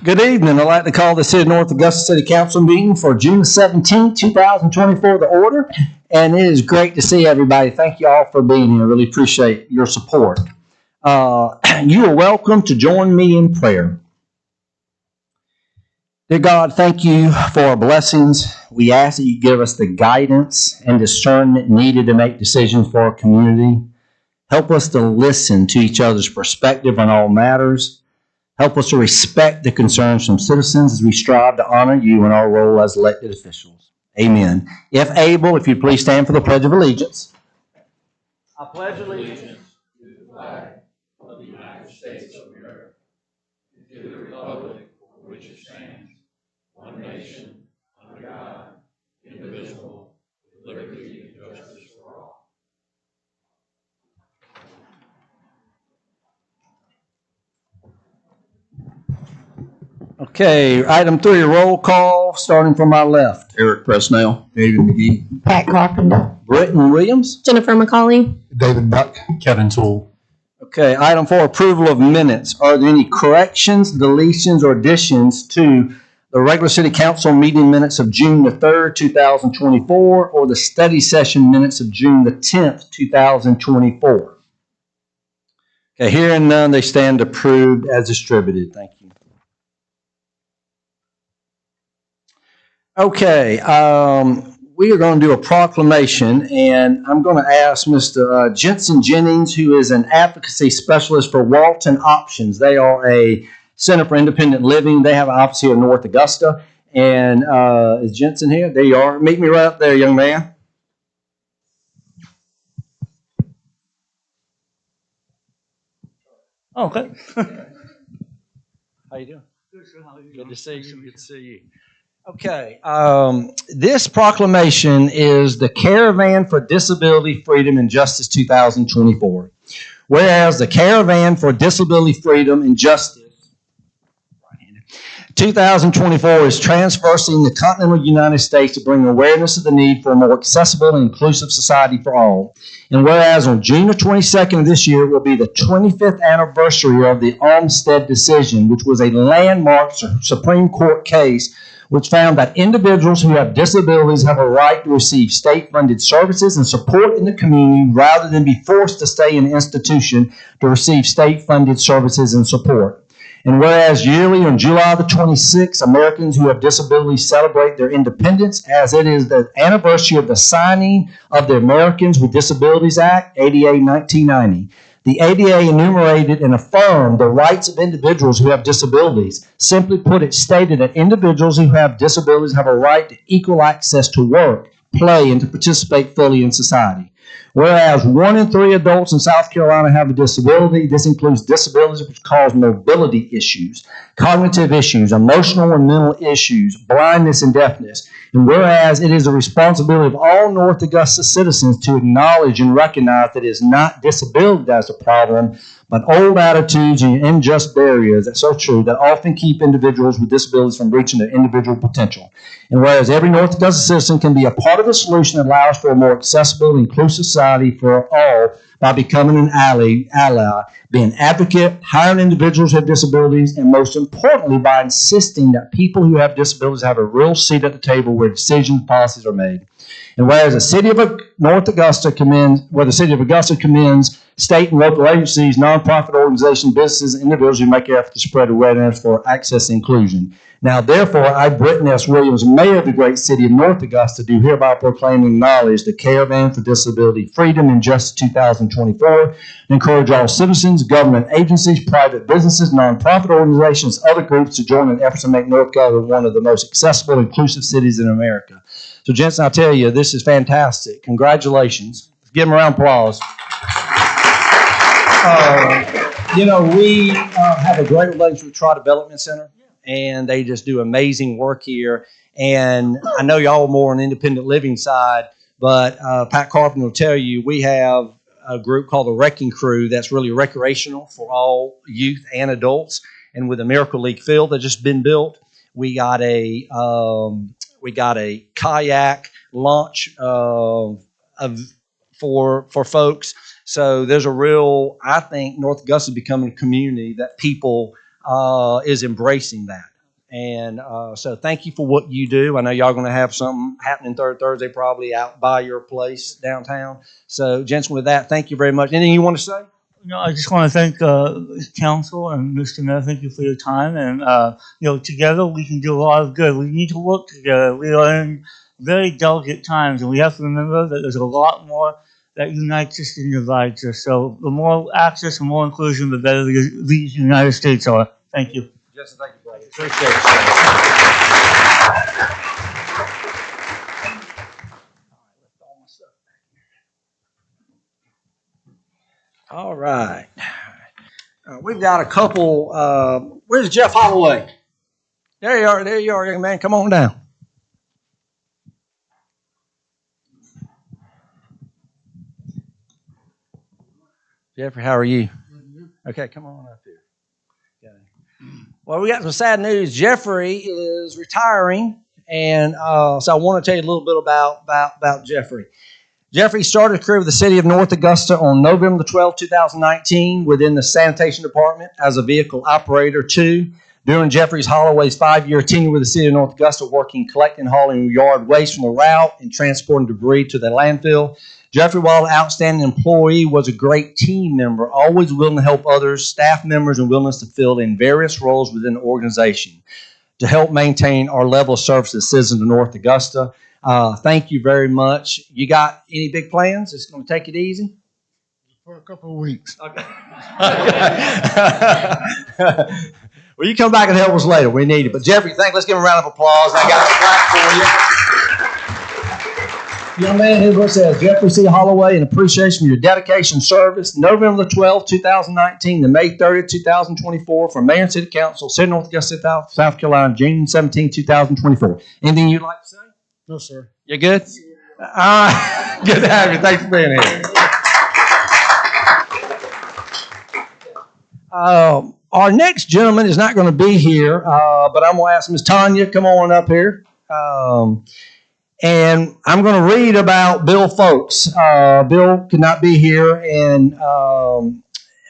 Good evening. I'd like to call the City of North Augusta City Council meeting for June 17th, 2024 to order. And it is great to see everybody. Thank you all for being here. Really appreciate your support. You are welcome to join me in prayer. Dear God, thank you for our blessings. We ask that you give us the guidance and discernment needed to make decisions for our community. Help us to listen to each other's perspective on all matters. Help us to respect the concerns from citizens as we strive to honor you in our role as elected officials. Amen. If able, if you'd please stand for the Pledge of Allegiance. I pledge allegiance to the flag of the United States of America and to the republic for which it stands, one nation, under God, indivisible, with liberty and justice for all. Okay, item 3, roll call, starting from my left. Eric Presnell. David McGee. Pat Carpenter. Britton Williams. Jennifer McCauley. David Buck. Kevin Toole. Okay, item 4, approval of minutes. Are there any corrections, deletions, or additions to the regular city council meeting minutes of June the 3rd, 2024, or the study session minutes of June the 10th, 2024? Okay, hearing none, they stand approved as distributed. Thank you. Okay, we are going to do a proclamation, and I'm going to ask Mr. Jensen Jennings, who is an advocacy specialist for Walton Options. They are a Center for Independent Living. They have an office here in North Augusta. And is Jensen here? There you are. Meet me right up there, young man. Oh, okay. How you doing? Good to see you. Good to see you. Okay, this proclamation is the Caravan for Disability, Freedom, and Justice 2024. Whereas the Caravan for Disability, Freedom, and Justice 2024 is traversing the continental United States to bring awareness of the need for a more accessible and inclusive society for all. And whereas on June the 22nd of this year will be the 25th anniversary of the Olmstead decision, which was a landmark Supreme Court case which found that individuals who have disabilities have a right to receive state-funded services and support in the community rather than be forced to stay in an institution to receive state-funded services and support. And whereas yearly on July the 26th, Americans who have disabilities celebrate their independence, as it is the anniversary of the signing of the Americans with Disabilities Act, ADA 1990. The ADA enumerated and affirmed the rights of individuals who have disabilities. Simply put, it stated that individuals who have disabilities have a right to equal access to work, play, and to participate fully in society. Whereas 1 in 3 adults in South Carolina have a disability, this includes disabilities which cause mobility issues, cognitive issues, emotional and mental issues, blindness and deafness. And whereas it is the responsibility of all North Augusta citizens to acknowledge and recognize that it is not disability that's a problem, but old attitudes and unjust barriers, that's so true, that often keep individuals with disabilities from reaching their individual potential. And whereas every North Augusta citizen can be a part of the solution that allows for a more accessible and inclusive society for all by becoming an ally, being an advocate, hiring individuals who have disabilities, and most importantly, by insisting that people who have disabilities have a real seat at the table where decisions and policies are made. And whereas the City of North Augusta commends state and local agencies, nonprofit organizations, businesses, and individuals who make efforts to spread awareness for access and inclusion. Now, therefore, I, Britton S. Williams, Mayor of the great city of North Augusta, do hereby proclaim and acknowledge the Caravan for Disability, Freedom, and Justice 2024, and encourage all citizens, government agencies, private businesses, nonprofit organizations, other groups to join in efforts to make North Augusta one of the most accessible and inclusive cities in America. So, Jensen, I'll tell you, this is fantastic. Congratulations. Let's give them a round of applause. We have a great relationship with Tri Development Center, and they just do amazing work here. And I know y'all are more on the independent living side, but Pat Carpenter will tell you we have a group called the Wrecking Crew that's really recreational for all youth and adults. And with the Miracle League field that's just been built, we got a kayak launch for folks. So there's a real, I think North Augusta is becoming a community that people is embracing that. And so thank you for what you do. I know y'all going to have something happening third Thursday probably out by your place downtown. So, gentlemen, with that, thank you very much. Anything you want to say? I just want to thank council and Mr. Mayor. Thank you for your time. And, together we can do a lot of good. We need to work together. We are in very delicate times, and we have to remember that there's a lot more that unites us than divides us. So the more access and more inclusion, the better these United States are. Thank you. Justin, thank you, brother. Appreciate it. All right. We've got a couple. Where's Jeff Holloway? There you are. There you are, young man. Come on down. Jeffrey, how are you? Okay, come on up here. Okay. Well, we got some sad news. Jeffrey is retiring, and so I want to tell you a little bit about Jeffrey. Jeffrey started his career with the city of North Augusta on November 12, 2019 within the sanitation department as a vehicle operator 2. During Jeffrey's Holloway's 5-year tenure with the city of North Augusta, working, collecting, hauling yard waste from the route and transporting debris to the landfill. Jeffrey, while an outstanding employee, was a great team member, always willing to help others, staff members, and willingness to fill in various roles within the organization to help maintain our level of service to the citizens of North Augusta. Thank you very much. You got any big plans? It's going to take it easy? For a couple of weeks. Okay. Well, you come back and help us later. We need it. But Jeffrey, let's give him a round of applause. I got a plaque for you. Young man, here's what it says. Jeffrey C. Holloway, in appreciation for your dedication and service, November the 12th, 2019 to May 30th, 2024, from Mayor and City Council, City of North Augusta, South Carolina, June 17, 2024. Anything you'd like to say? No, sir. You good? Good to have you. Thanks for being here. Our next gentleman is not going to be here, but I'm going to ask Ms. Tanya, come on up here. And I'm going to read about Bill Folks. Bill could not be here, and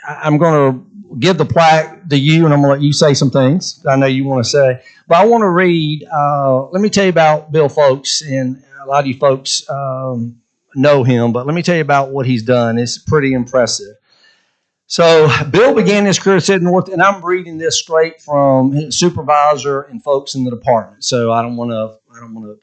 I'm going to give the plaque to you, and I'm going to let you say some things I know you want to say. But I want to read, let me tell you about Bill Folks, and a lot of you folks know him, but let me tell you about what he's done. It's pretty impressive. So Bill began his career at City North, and I'm reading this straight from his supervisor and folks in the department. So I don't want to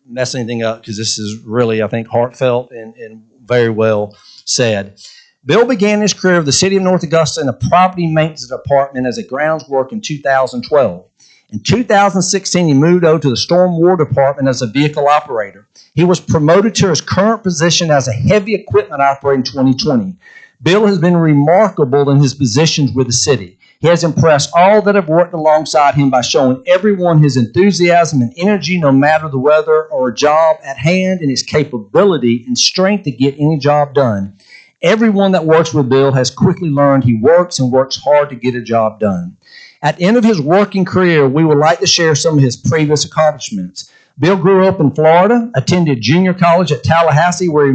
mess anything up because this is really, I think, heartfelt and very well said. Bill began his career with the City of North Augusta in the property maintenance department as a grounds worker in 2012. In 2016, he moved over to the storm water department as a vehicle operator. He was promoted to his current position as a heavy equipment operator in 2020. Bill has been remarkable in his positions with the city. He has impressed all that have worked alongside him by showing everyone his enthusiasm and energy no matter the weather or a job at hand, and his capability and strength to get any job done. Everyone that works with Bill has quickly learned he works and works hard to get a job done. At the end of his working career, we would like to share some of his previous accomplishments. Bill grew up in Florida, attended junior college at Tallahassee, where he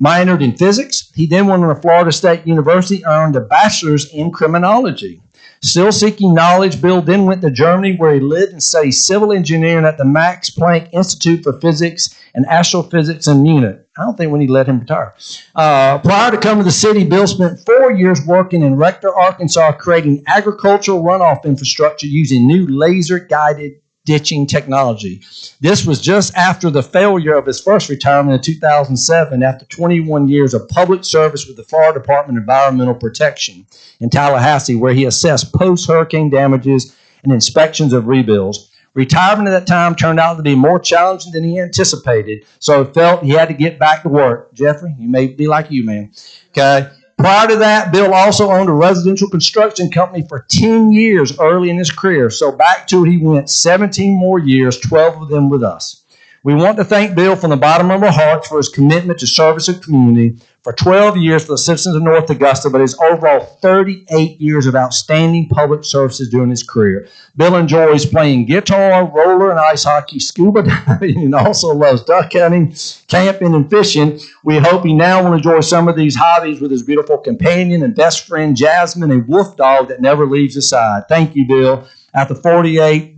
minored in physics. He then went to Florida State University, earned a bachelor's in criminology. Still seeking knowledge, Bill then went to Germany, where he lived and studied civil engineering at the Max Planck Institute for Physics and Astrophysics in Munich. I don't think we need to let him retire. Prior to coming to the city, Bill spent 4 years working in Rector, Arkansas, creating agricultural runoff infrastructure using new laser-guided ditching technology. This was just after the failure of his first retirement in 2007 after 21 years of public service with the Florida Department of Environmental Protection in Tallahassee, where he assessed post-hurricane damages and inspections of rebuilds. Retirement at that time turned out to be more challenging than he anticipated, so he felt he had to get back to work. Jeffrey, you may be like you, man. Okay. Prior to that, Bill also owned a residential construction company for 10 years early in his career. So back to it, he went 17 more years, 12 of them with us. We want to thank Bill from the bottom of our hearts for his commitment to service the community, for 12 years for the citizens of North Augusta, but his overall 38 years of outstanding public services during his career. Bill enjoys playing guitar, roller and ice hockey, scuba diving, and also loves duck hunting, camping, and fishing. We hope he now will enjoy some of these hobbies with his beautiful companion and best friend, Jasmine, a wolf dog that never leaves his side. Thank you, Bill. After 48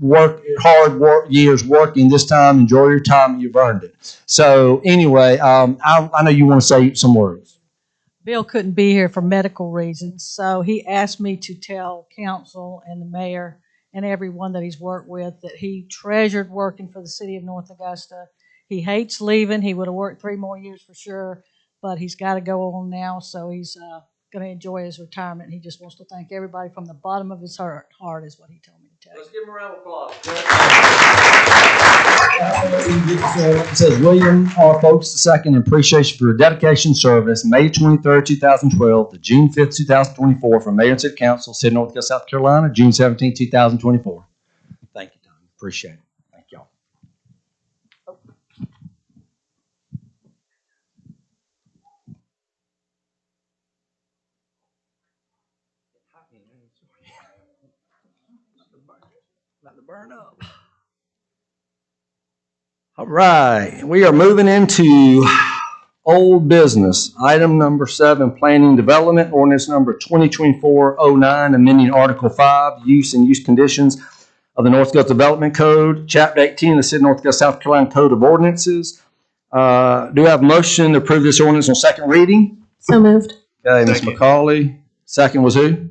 hard work years working, this time enjoy your time. You've earned it. So anyway, I know you want to say some words. Bill couldn't be here for medical reasons, so he asked me to tell council and the mayor and everyone that he's worked with that he treasured working for the city of North Augusta. He hates leaving. He would have worked 3 more years for sure, but he's got to go on now, so he's going to enjoy his retirement. He just wants to thank everybody from the bottom of his heart, is what he told me to tell you. Let's give him a round of applause. It says William R. Folks II, in appreciation for your dedication service, May 23rd, 2012 to June 5th, 2024, from Mayor and City Council, City of North Augusta, South Carolina, June 17th, 2024. Thank you, Tom. Appreciate it. Thank y'all. About to burn up. All right, we are moving into old business. Item number 7, planning development, ordinance number 2024-09, amending Article 5, use and use conditions of the North Augusta Development Code, Chapter 18 of the City of North Augusta, South Carolina Code of Ordinances. Do I have a motion to approve this ordinance on second reading? So moved. Okay, Ms. McCauley. Second was who?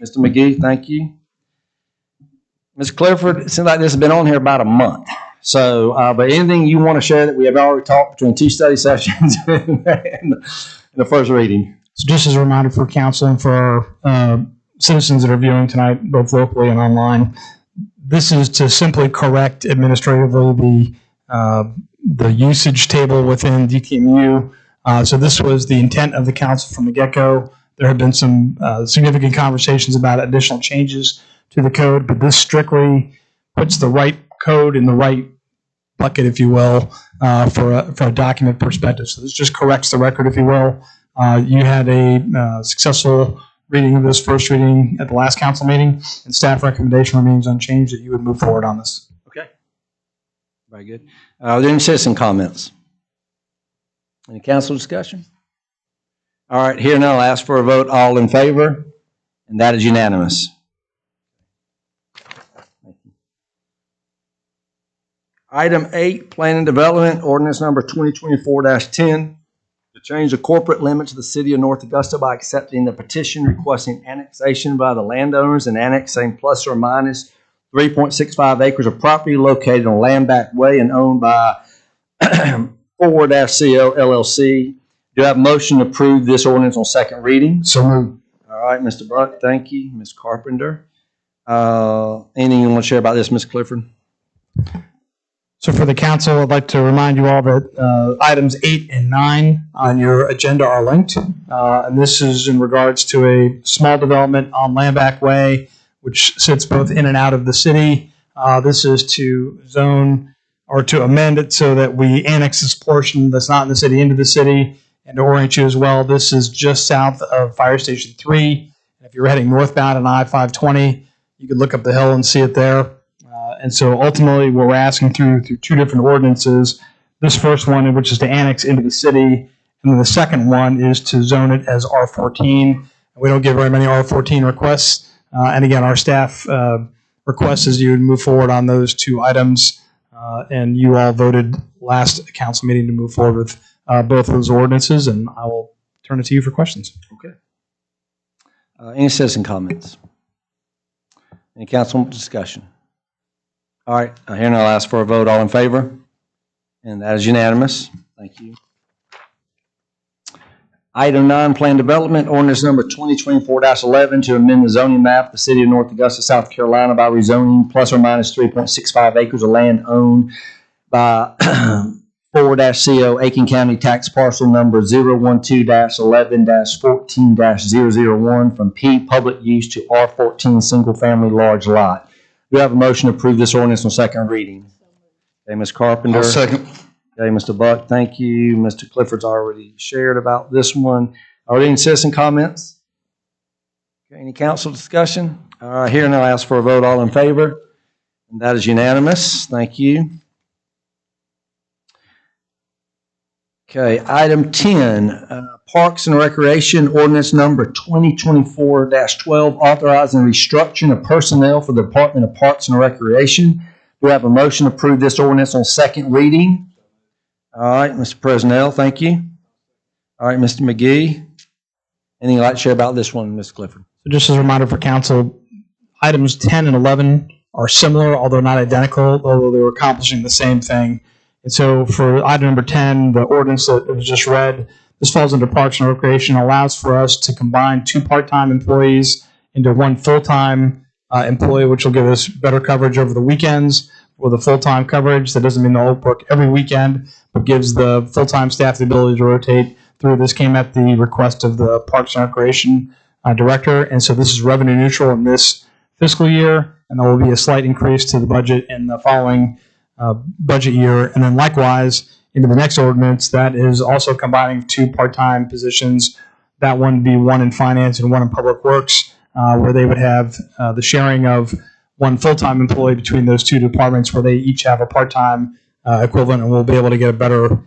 Mr. McGee, thank you. Ms. Clifford, it seems like this has been on here about a month. So, but anything you want to share that we have already talked between 2 study sessions and the first reading? So just as a reminder for council and for our citizens that are viewing tonight, both locally and online, this is to simply correct administratively the usage table within DTMU. So this was the intent of the council from the get-go. There have been some significant conversations about additional changes to the code, but this strictly puts the right code in the right bucket, if you will, for a document perspective. So this just corrects the record, if you will. You had a successful reading of this first reading at the last council meeting, and staff recommendation remains unchanged that you would move forward on this. Okay. Very good. Are there any citizen comments? Any council discussion? All right, here now I'll ask for a vote. All in favor? And that is unanimous. Item 8, Planning Development, ordinance number 2024-10, to change the corporate limits of the City of North Augusta by accepting the petition requesting annexation by the landowners and annexing plus or minus 3.65 acres of property located on Landback Way and owned by 4-CO LLC. Do I have a motion to approve this ordinance on second reading? So moved. All right, Mr. Buck, thank you. Ms. Carpenter. Anything you want to share about this, Ms. Clifford? So for the council, I'd like to remind you all that items 8 and 9 on your agenda are linked. And this is in regards to a small development on Landback Way, which sits both in and out of the city. This is to zone or to amend it so that we annex this portion that's not in the city into the city. And to orient you as well, this is just south of Fire Station 3. And if you're heading northbound on I-520, you could look up the hill and see it there. And so ultimately, what we're asking through 2 different ordinances, this first one, which is to annex into the city, and then the second one is to zone it as R14. We don't get very many R14 requests. And again, our staff request is you would move forward on those 2 items. And you all voted last council meeting to move forward with both of those ordinances, and I will turn it to you for questions. Okay. Any citizen comments? Any council discussion? All right, here now I'll ask for a vote. All in favor? And that is unanimous. Thank you. Item 9, Plan Development, ordinance number 2024-11 to amend the zoning map of the City of North Augusta, South Carolina by rezoning plus or minus 3.65 acres of land owned by 4-CO Aiken County Tax Parcel number 012-11-14-001 from P Public Use to R14 Single Family Large Lot. Do we have a motion to approve this ordinance on second reading? Okay, Ms. Carpenter. I'll second. Okay, Mr. Buck, thank you. Mr. Clifford's already shared about this one. Are there any citizen comments? Okay, any council discussion? All right, here now I'll ask for a vote. All in favor? And that is unanimous. Thank you. Okay, item 10, Parks and Recreation Ordinance Number 2024-12, authorizing restructuring of personnel for the Department of Parks and Recreation. Do we have a motion to approve this ordinance on second reading? All right, Mr. Presnell, thank you. All right, Mr. McGee. Anything you'd like to share about this one, Ms. Clifford? So just as a reminder for council, items 10 and 11 are similar, although not identical, although they were accomplishing the same thing. And so for item number 10, the ordinance that was just read, this falls under Parks and Recreation, allows for us to combine 2 part-time employees into 1 full-time employee, which will give us better coverage over the weekends. With a full-time coverage, that doesn't mean they'll work every weekend, but gives the full-time staff the ability to rotate through. This came at the request of the Parks and Recreation director, and so this is revenue neutral in this fiscal year, and there will be a slight increase to the budget in the following budget year. And then likewise, into the next ordinance, that is also combining 2 part-time positions. That one would be 1 in finance and 1 in public works, where they would have the sharing of 1 full-time employee between those 2 departments, where they each have a part-time equivalent, and we'll be able to get a better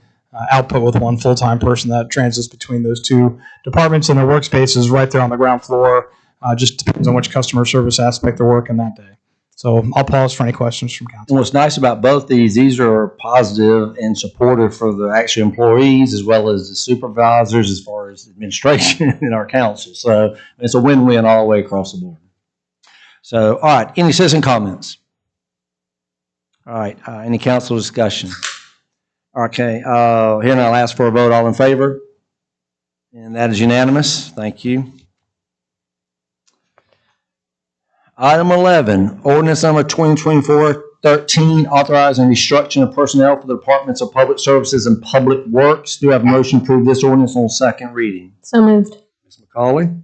output with 1 full-time person that transits between those 2 departments, and their workspace is right there on the ground floor. Just depends on which customer service aspect they're working that day. So I'll pause for any questions from council. And what's nice about both these are positive and supportive for the actual employees as well as the supervisors as far as administration in our council. So it's a win-win all the way across the board. So, all right, any citizen comments? All right, any council discussion? Okay, here I'll ask for a vote. All in favor? And that is unanimous. Thank you. Item 11, ordinance number 2024-13, authorizing restructuring of personnel for the Departments of Public Services and Public Works. Do I have a motion to approve this ordinance on second reading? So moved. Ms. McCauley?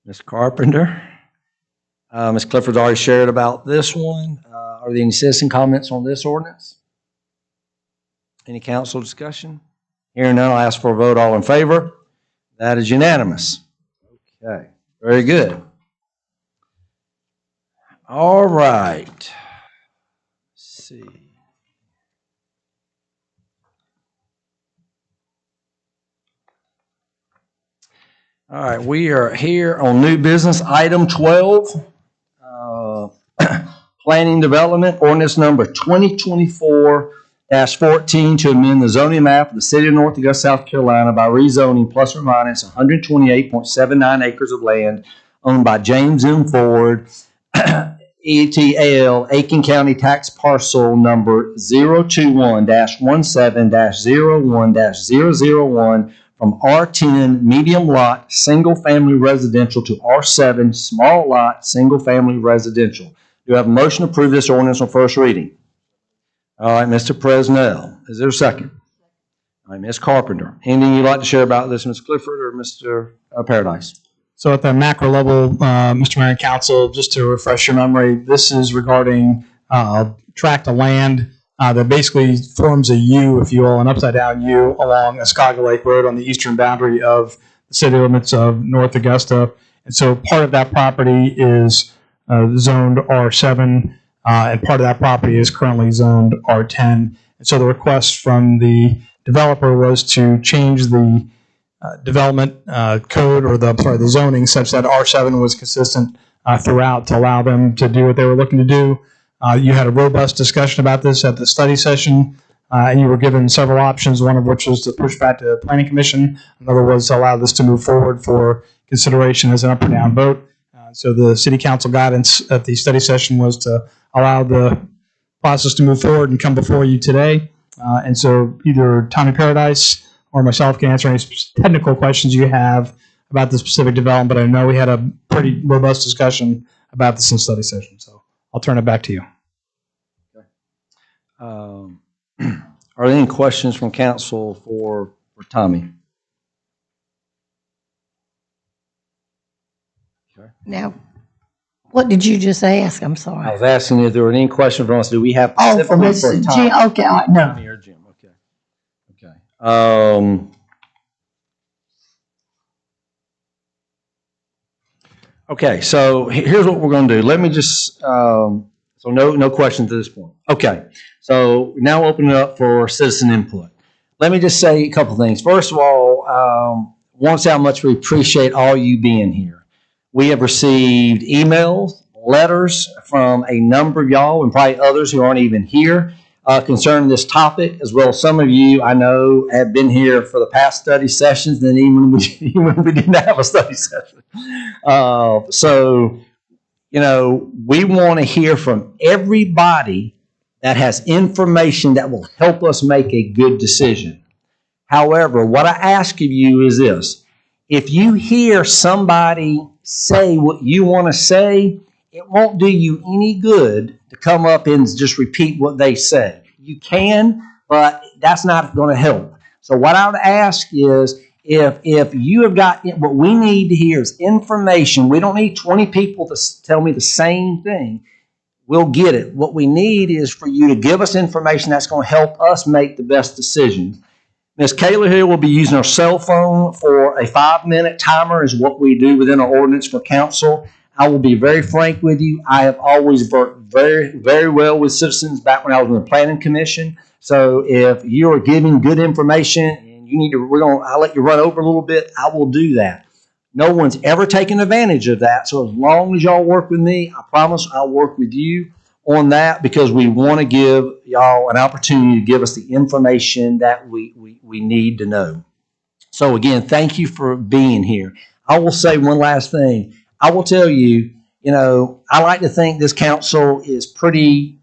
Ms. Carpenter? Ms. Clifford's already shared about this one. Are there any citizen comments on this ordinance? Any council discussion? Hearing none, I'll ask for a vote. All in favor? That is unanimous. Okay, very good. All right. Let's see. All right, we are here on new business, item 12, planning development, ordinance number 2024-14 to amend the zoning map of the city of North Augusta, South Carolina by rezoning plus or minus 128.79 acres of land owned by James M. Ford, ETL, Aiken County Tax Parcel Number 021-17-01-001 from R10 Medium Lot Single Family Residential to R7 Small Lot Single Family Residential. Do I have a motion to approve this ordinance on first reading? All right, Mr. Presnell. Is there a second? All right, Ms. Carpenter. Anything you'd like to share about this, Ms. Clifford or Mr. Paradise? So at the macro level, Mr. Mayor and Council, just to refresh your memory, this is regarding a tract of land that basically forms a U, if you will, an upside-down U along Escaga Lake Road on the eastern boundary of the city limits of North Augusta. And so part of that property is zoned R7, and part of that property is currently zoned R10. And so the request from the developer was to change the development code or the zoning such that R7 was consistent throughout to allow them to do what they were looking to do. You had a robust discussion about this at the study session, and you were given several options, one of which was to push back to the Planning Commission. Another was to allow this to move forward for consideration as an up or down vote. So the City Council guidance at the study session was to allow the process to move forward and come before you today. And so either Tommy Paradise or myself can answer any technical questions you have about the specific development, but I know we had a pretty robust discussion about this in study session, so I'll turn it back to you. Okay. Are there any questions from council for Tommy? Okay. Now, what did you just ask? I'm I sorry. was asking if there were any questions from us. Do we have Oh, for specifically Mr. Tommy? Jim. Okay, all right, no. Tommy or Jim? Okay. Okay. Okay, so here's what we're going to do. Let me just, so no questions at this point. Okay, so now open it up for citizen input. let me just say a couple things. First of all, want to say how much we appreciate all you being here. We have received emails, letters from a number of y'all and probably others who aren't even here concerning this topic, as well as some of you I know have been here for the past study sessions, and even when we didn't have a study session. So, we want to hear from everybody that has information that will help us make a good decision. However, what I ask of you is this. If you hear somebody say what you want to say, it won't do you any good to come up and just repeat what they say. You can, but that's not going to help. So what I would ask is, if you have got, what we need to hear is information. We don't need 20 people to tell me the same thing. We'll get it. What we need is for you to give us information that's going to help us make the best decisions. Ms. Kayla here will be using her cell phone for a 5-minute timer is what we do within our ordinance for council. I will be very frank with you. I have always worked very, very well with citizens back when I was in the planning commission. So if you are giving good information and you need to, I'll let you run over a little bit, I will do that. No one's ever taken advantage of that. So as long as y'all work with me, I promise I'll work with you on that, because we want to give y'all an opportunity to give us the information that we need to know. So again, thank you for being here. I will say one last thing. I will tell you, I like to think this council is pretty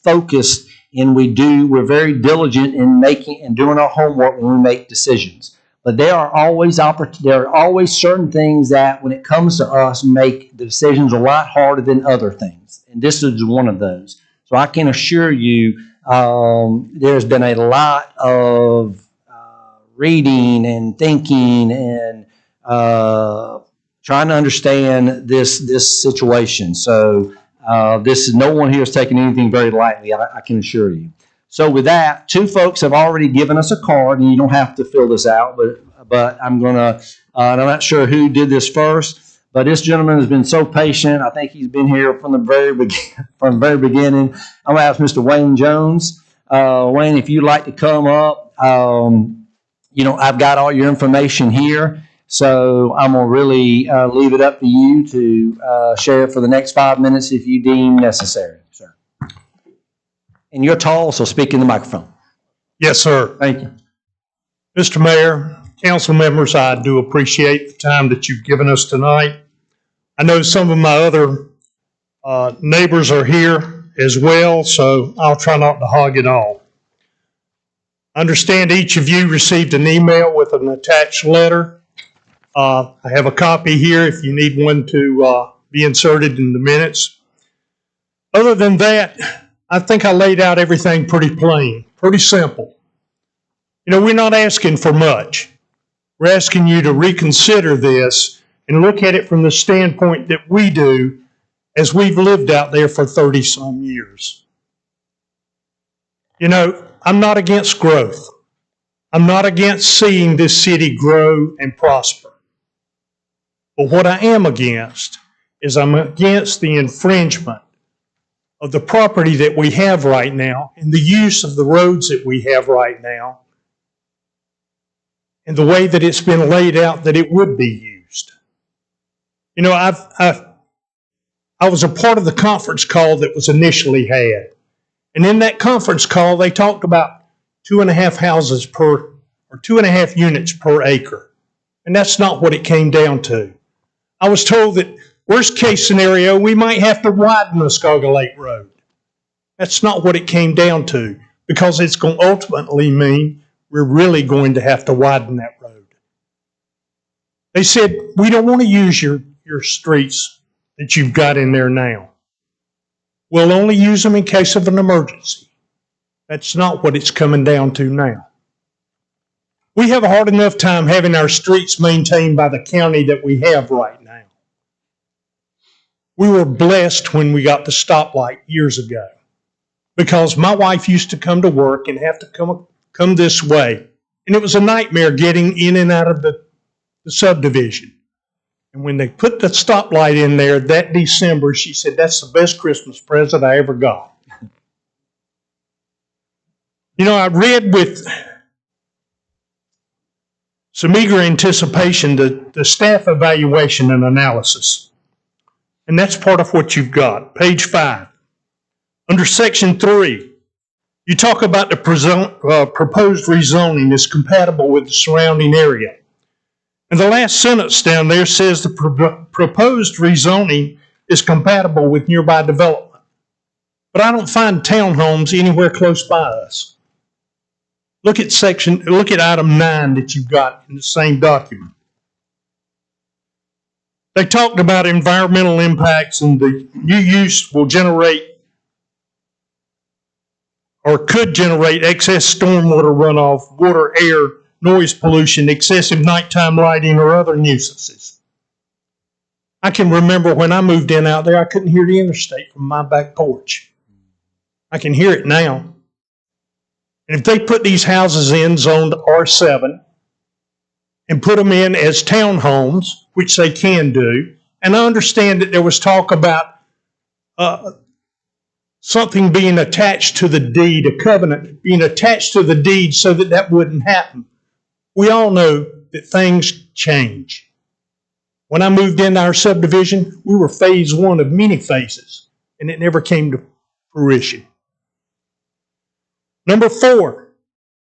focused, and we're very diligent in making and doing our homework when we make decisions. But there are always certain things that, when it comes to us, make the decisions a lot harder than other things. And this is one of those. So I can assure you there's been a lot of reading and thinking and trying to understand this situation. So no one here is taking anything very lightly, I can assure you. So with that, 2 folks have already given us a card, and you don't have to fill this out, but I'm gonna, I'm not sure who did this first, but this gentleman has been so patient. I think he's been here from the very beginning. I'm gonna ask Mr. Wayne Jones. Wayne, if you'd like to come up, I've got all your information here, so I'm gonna really leave it up to you to share it for the next 5 minutes if you deem necessary, sir. And you're tall, so speak in the microphone. Yes, sir. Thank you. Mr. Mayor, council members, I do appreciate the time that you've given us tonight. I know some of my other neighbors are here as well, so I'll try not to hog it all. I understand each of you received an email with an attached letter. I have a copy here if you need one to be inserted in the minutes. Other than that, I think I laid out everything pretty plain, pretty simple. We're not asking for much. We're asking you to reconsider this and look at it from the standpoint that we do, as we've lived out there for 30-some years. I'm not against growth. I'm not against seeing this city grow and prosper. But what I am against is I'm against the infringement of the property that we have right now, and the use of the roads that we have right now, and the way that it's been laid out that it would be used. I was a part of the conference call that was initially had. And in that conference call, they talked about 2.5 houses or 2.5 units per acre. And that's not what it came down to. I was told that worst case scenario, we might have to widen the Muskogee Lake Road. That's not what it came down to, because it's going to ultimately mean we're really going to have to widen that road. They said, we don't want to use your streets that you've got in there now. We'll only use them in case of an emergency. That's not what it's coming down to now. We have a hard enough time having our streets maintained by the county that we have right now. We were blessed when we got the stoplight years ago, because my wife used to come to work and have to come this way. And it was a nightmare getting in and out of the subdivision. And when they put the stoplight in there that December, she said, that's the best Christmas present I ever got. You know, I read with some eager anticipation the staff evaluation and analysis. And that's part of what you've got. Page 5. Under section 3, you talk about the proposed rezoning is compatible with the surrounding area. And the last sentence down there says the proposed rezoning is compatible with nearby development. But I don't find townhomes anywhere close by us. Look at item 9 that you've got in the same document. They talked about environmental impacts, and the new use will generate or could generate excess stormwater runoff, water, air, noise pollution, excessive nighttime lighting, or other nuisances. I can remember when I moved in out there, I couldn't hear the interstate from my back porch. I can hear it now. And if they put these houses in zoned R7 and put them in as townhomes, which they can do, and I understand that there was talk about something being attached to the deed, a covenant being attached to the deed so that that wouldn't happen. We all know that things change. When I moved into our subdivision, we were phase 1 of many phases, and it never came to fruition. Number 4,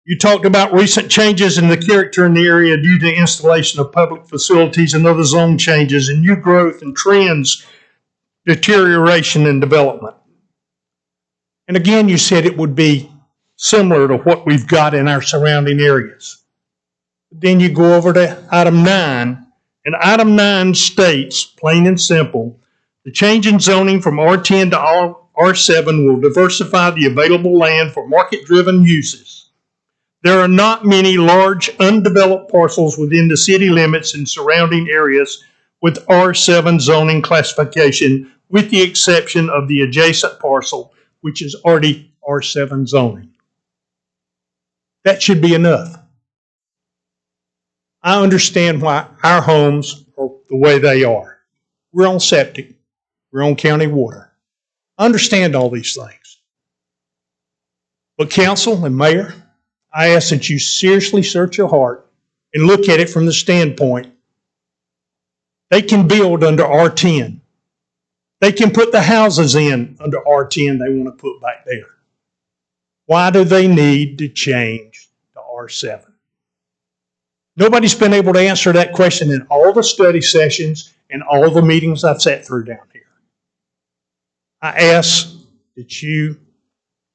you talked about recent changes in the character in the area due to installation of public facilities and other zone changes and new growth and trends, deterioration and development. And again, you said it would be similar to what we've got in our surrounding areas. Then you go over to item 9, and item 9 states, plain and simple, the change in zoning from R10 to R7 will diversify the available land for market-driven uses. There are not many large undeveloped parcels within the city limits and surrounding areas with R7 zoning classification, with the exception of the adjacent parcel, which is already R7 zoning. That should be enough. I understand why our homes are the way they are. We're on septic. We're on county water. I understand all these things. But council and mayor, I ask that you seriously search your heart and look at it from the standpoint. They can build under R10. They can put the houses in under R10 they want to put back there. Why do they need to change to R7? Nobody's been able to answer that question in all the study sessions and all the meetings I've sat through down here. I ask that you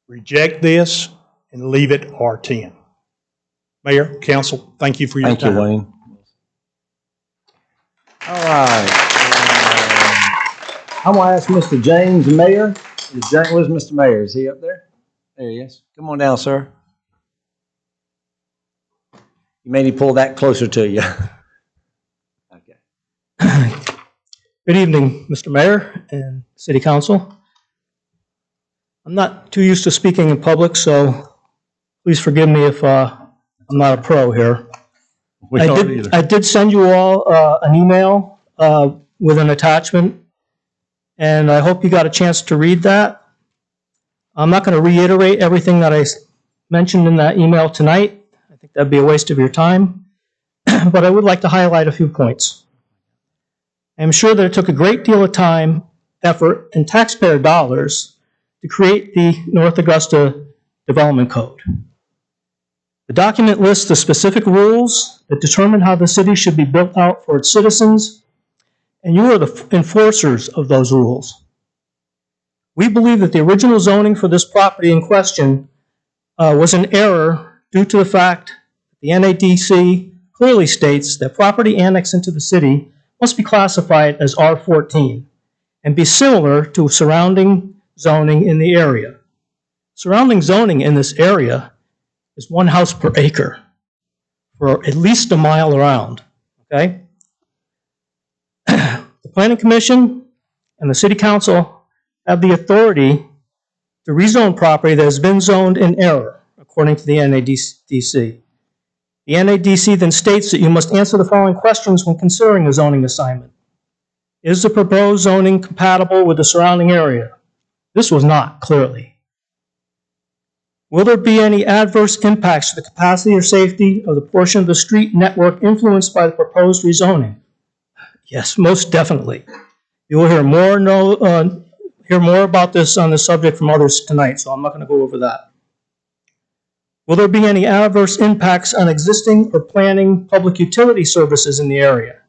reject this and leave it R10. Mayor, council, thank you for your time. Thank you, Wayne. All right. I'm going to ask Mr. James Mayer. Where's Mr. Mayer? Is he up there? There he is. Come on down, sir. You may need to pull that closer to you. Okay. Good evening, Mr. Mayor and City Council. I'm not too used to speaking in public, so please forgive me if I'm not a pro here. I did send you all an email with an attachment, and I hope you got a chance to read that. I'm not going to reiterate everything that I mentioned in that email tonight. I think that'd be a waste of your time, but I would like to highlight a few points. I'm sure that it took a great deal of time, effort, and taxpayer dollars to create the North Augusta Development Code. The document lists the specific rules that determine how the city should be built out for its citizens, and you are the enforcers of those rules. We believe that the original zoning for this property in question was an error due to the fact that the NADC clearly states that property annexed into the city must be classified as R14 and be similar to surrounding zoning in the area. Surrounding zoning in this area is 1 house per acre for at least a mile around, okay? The Planning Commission and the City Council have the authority to rezone property that has been zoned in error, according to the NADC. The NADC then states that you must answer the following questions when considering a zoning assignment. Is the proposed zoning compatible with the surrounding area? This was not, clearly. Will there be any adverse impacts to the capacity or safety of the portion of the street network influenced by the proposed rezoning? Yes, most definitely. You will hear more about this on the subject from others tonight, so I'm not going to go over that. Will there be any adverse impacts on existing or planning public utility services in the area?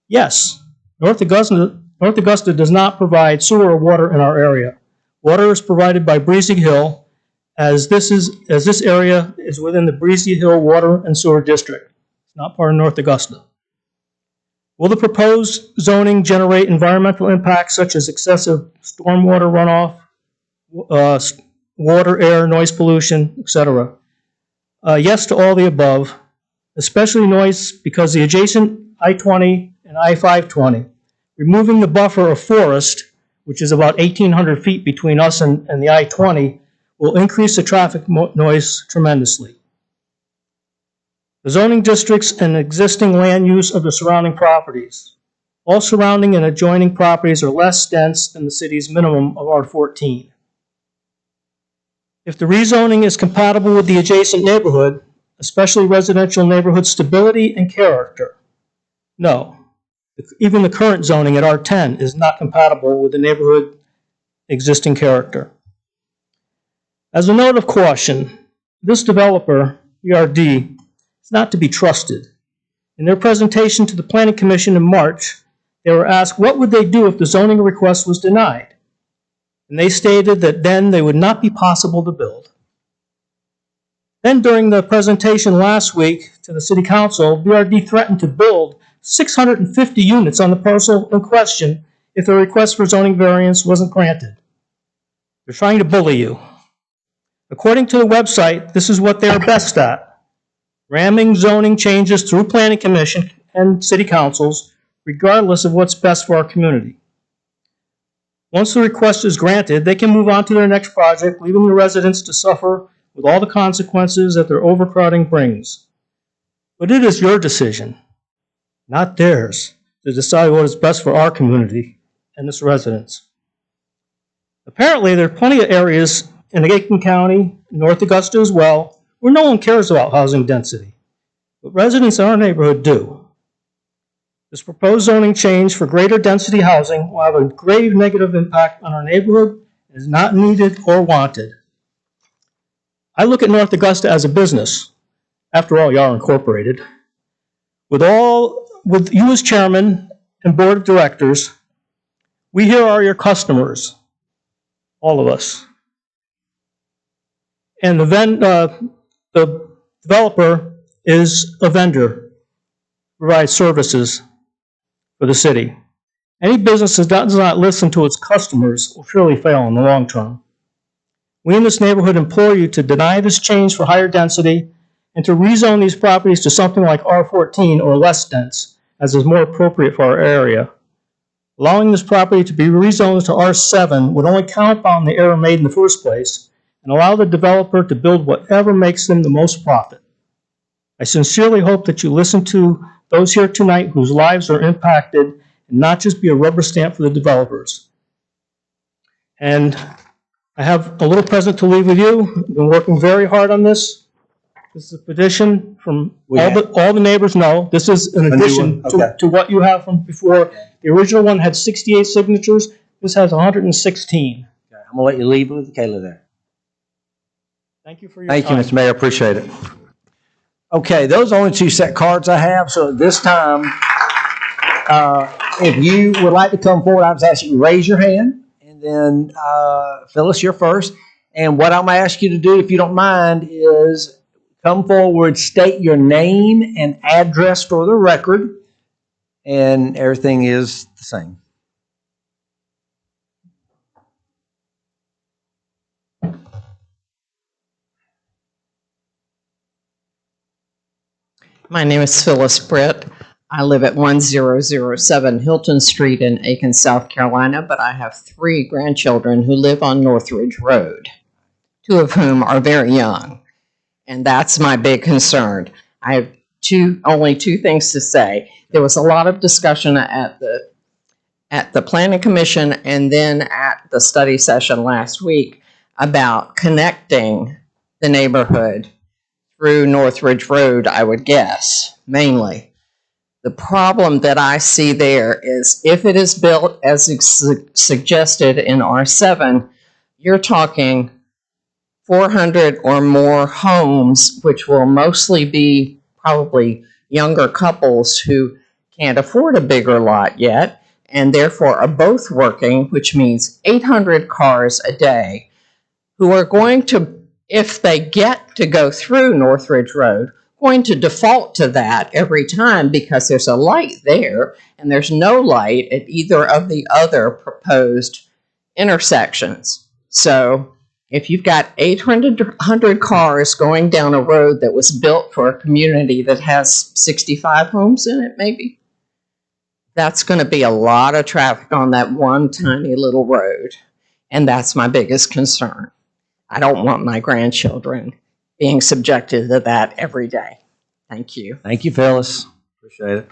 Yes. North Augusta does not provide sewer or water in our area. Water is provided by Breezy Hill, as this area is within the Breezy Hill Water and Sewer District. It's not part of North Augusta. Will the proposed zoning generate environmental impacts such as excessive stormwater runoff, water, air, noise pollution, etc.? Yes to all the above, especially noise because the adjacent I-20 and I-520, removing the buffer of forest, which is about 1,800 feet between us and the I-20, will increase the traffic noise tremendously. The zoning districts and existing land use of the surrounding properties. All surrounding and adjoining properties are less dense than the city's minimum of R14. If the rezoning is compatible with the adjacent neighborhood, especially residential neighborhood stability and character, no. Even the current zoning at R10 is not compatible with the neighborhood existing character. As a note of caution, this developer, ERD, is not to be trusted. In their presentation to the Planning Commission in March, they were asked what would they do if the zoning request was denied. And they stated that then they would not be possible to build. Then during the presentation last week to the City Council, BRD threatened to build 650 units on the parcel in question if the request for zoning variance wasn't granted. They're trying to bully you. According to the website, this is what they're best at: ramming zoning changes through Planning Commission and City Councils, regardless of what's best for our community. Once the request is granted, they can move on to their next project, leaving the residents to suffer with all the consequences that their overcrowding brings. But it is your decision, not theirs, to decide what is best for our community and its residents. Apparently, there are plenty of areas in Aiken County, North Augusta as well, where no one cares about housing density, but residents in our neighborhood do. This proposed zoning change for greater density housing will have a grave negative impact on our neighborhood and is not needed or wanted. I look at North Augusta as a business. After all, you are incorporated. With you as chairman and board of directors, we here are your customers, all of us. And the developer is a vendor, provides services for the city. Any business that does not listen to its customers will surely fail in the long term. We in this neighborhood implore you to deny this change for higher density and to rezone these properties to something like R14 or less dense, as is more appropriate for our area. Allowing this property to be rezoned to R7 would only compound the error made in the first place and allow the developer to build whatever makes them the most profit. I sincerely hope that you listen to those here tonight whose lives are impacted and not just be a rubber stamp for the developers. And I have a little present to leave with you. I've been working very hard on this. This is a petition from all the neighbors know. This is an addition to what you have from before. The original one had 68 signatures. This has 116. Okay, I'm going to let you leave with Kayla there. Thank you for your time. Thank you, Mr. Mayor. Appreciate it. Okay, those are only two set cards I have. So at this time, if you would like to come forward, I would ask you to raise your hand. And then, Phyllis, you're first. And what I'm going to ask you to do, if you don't mind, is come forward, state your name and address for the record, and everything is the same. My name is Phyllis Britt. I live at 1007 Hilton Street in Aiken, South Carolina, but I have 3 grandchildren who live on Northridge Road, 2 of whom are very young, and that's my big concern. I have only two things to say. There was a lot of discussion at the Planning Commission and then at the study session last week about connecting the neighborhood through Northridge Road, I would guess, mainly. The problem that I see there is if it is built as suggested in R7, you're talking 400 or more homes, which will mostly be probably younger couples who can't afford a bigger lot yet, and therefore are both working, which means 800 cars a day, who are going to, if they get to go through Northridge Road, going to default to that every time because there's a light there and there's no light at either of the other proposed intersections. So if you've got 800 cars going down a road that was built for a community that has 65 homes in it, maybe, that's going to be a lot of traffic on that one tiny little road. And that's my biggest concern. I don't want my grandchildren being subjected to that every day. Thank you. Thank you, Phyllis. Appreciate it.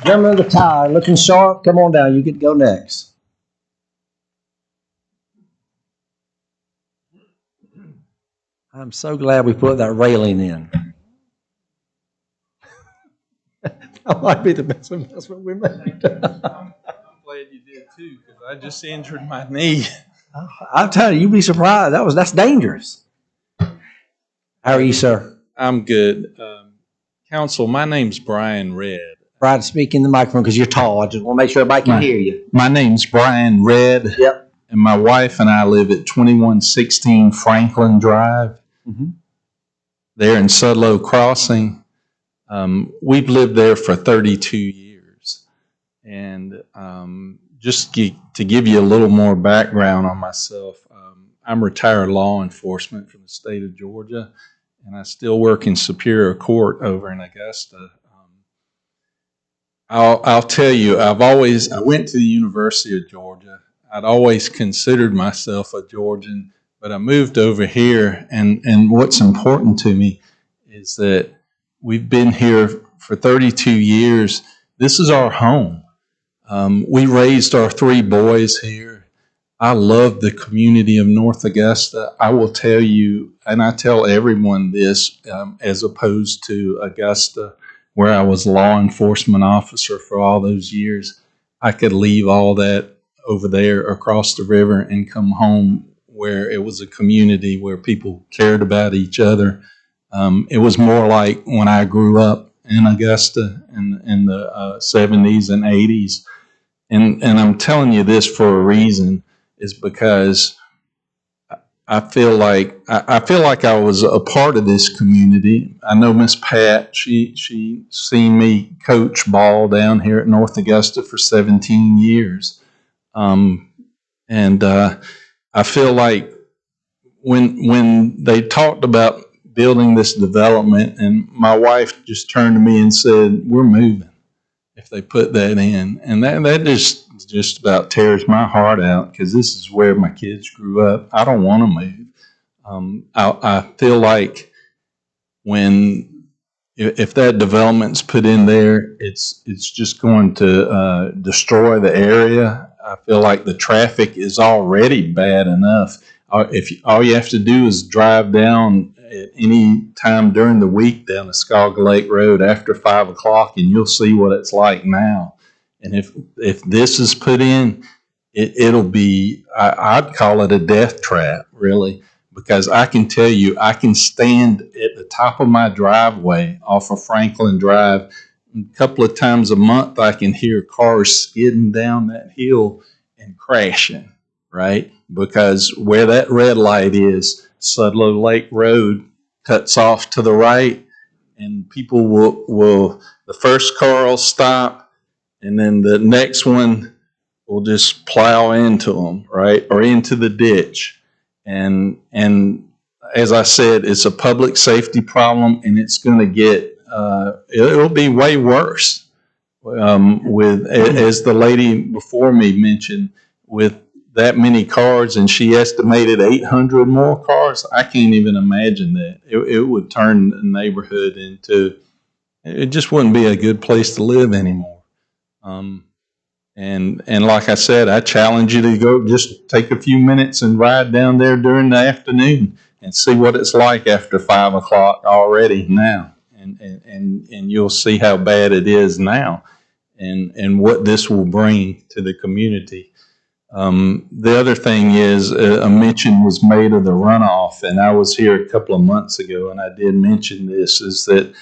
Gentleman with the tie, looking sharp. Come on down. You get to go next. I'm so glad we put that railing in. That might be the best investment we made. I'm glad you did too, because I just injured my knee. I'm telling you, you'd be surprised. That's dangerous. How are you, sir? I'm good. Council, my name's Brian Redd. Brian, speak in the microphone because you're tall. I just want to make sure everybody can hear you. My name's Brian Redd. Yep. And my wife and I live at 2116 Franklin Drive, there in Sudlow Crossing. We've lived there for 32 years. And just to give you a little more background on myself, I'm retired law enforcement from the state of Georgia, and I still work in Superior Court over in Augusta. I'll tell you, I went to the University of Georgia. I'd always considered myself a Georgian, but I moved over here, and what's important to me is that we've been here for 32 years. This is our home. We raised our 3 boys here. I love the community of North Augusta. I will tell you, and I tell everyone this, as opposed to Augusta, where I was law enforcement officer for all those years, I could leave all that over there across the river and come home where it was a community where people cared about each other. It was more like when I grew up in Augusta in the 70s and 80s. And I'm telling you this for a reason, is because I feel like I was a part of this community. I know Miss Pat, she seen me coach ball down here at North Augusta for 17 years. I feel like when they talked about building this development, and my wife just turned to me and said, "We're moving if they put that in." And that just about tears my heart out, because this is where my kids grew up. I don't want to move. I feel like if that development's put in there, it's just going to destroy the area. I feel like the traffic is already bad enough. All you have to do is drive down at any time during the week down the Scalga Lake Road after 5 o'clock, and you'll see what it's like now. And if this is put in, it'll be, I'd call it a death trap, really, because I can tell you, I can stand at the top of my driveway off of Franklin Drive. A couple of times a month, I can hear cars skidding down that hill and crashing, right? Because where that red light is, Sudlow Lake Road cuts off to the right, and people will the first car will stop, and then the next one will just plow into them, right, or into the ditch. And as I said, it's a public safety problem, and it's going to get it'll be way worse with, as the lady before me mentioned, with that many cars, and she estimated 800 more cars. I can't even imagine that. It would turn the neighborhood into, it just wouldn't be a good place to live anymore. And like I said, I challenge you to go just take a few minutes and ride down there during the afternoon and see what it's like after 5 o'clock already now. And you'll see how bad it is now and what this will bring to the community. The other thing is a mention was made of the runoff, and I was here a couple of months ago and I did mention this, is that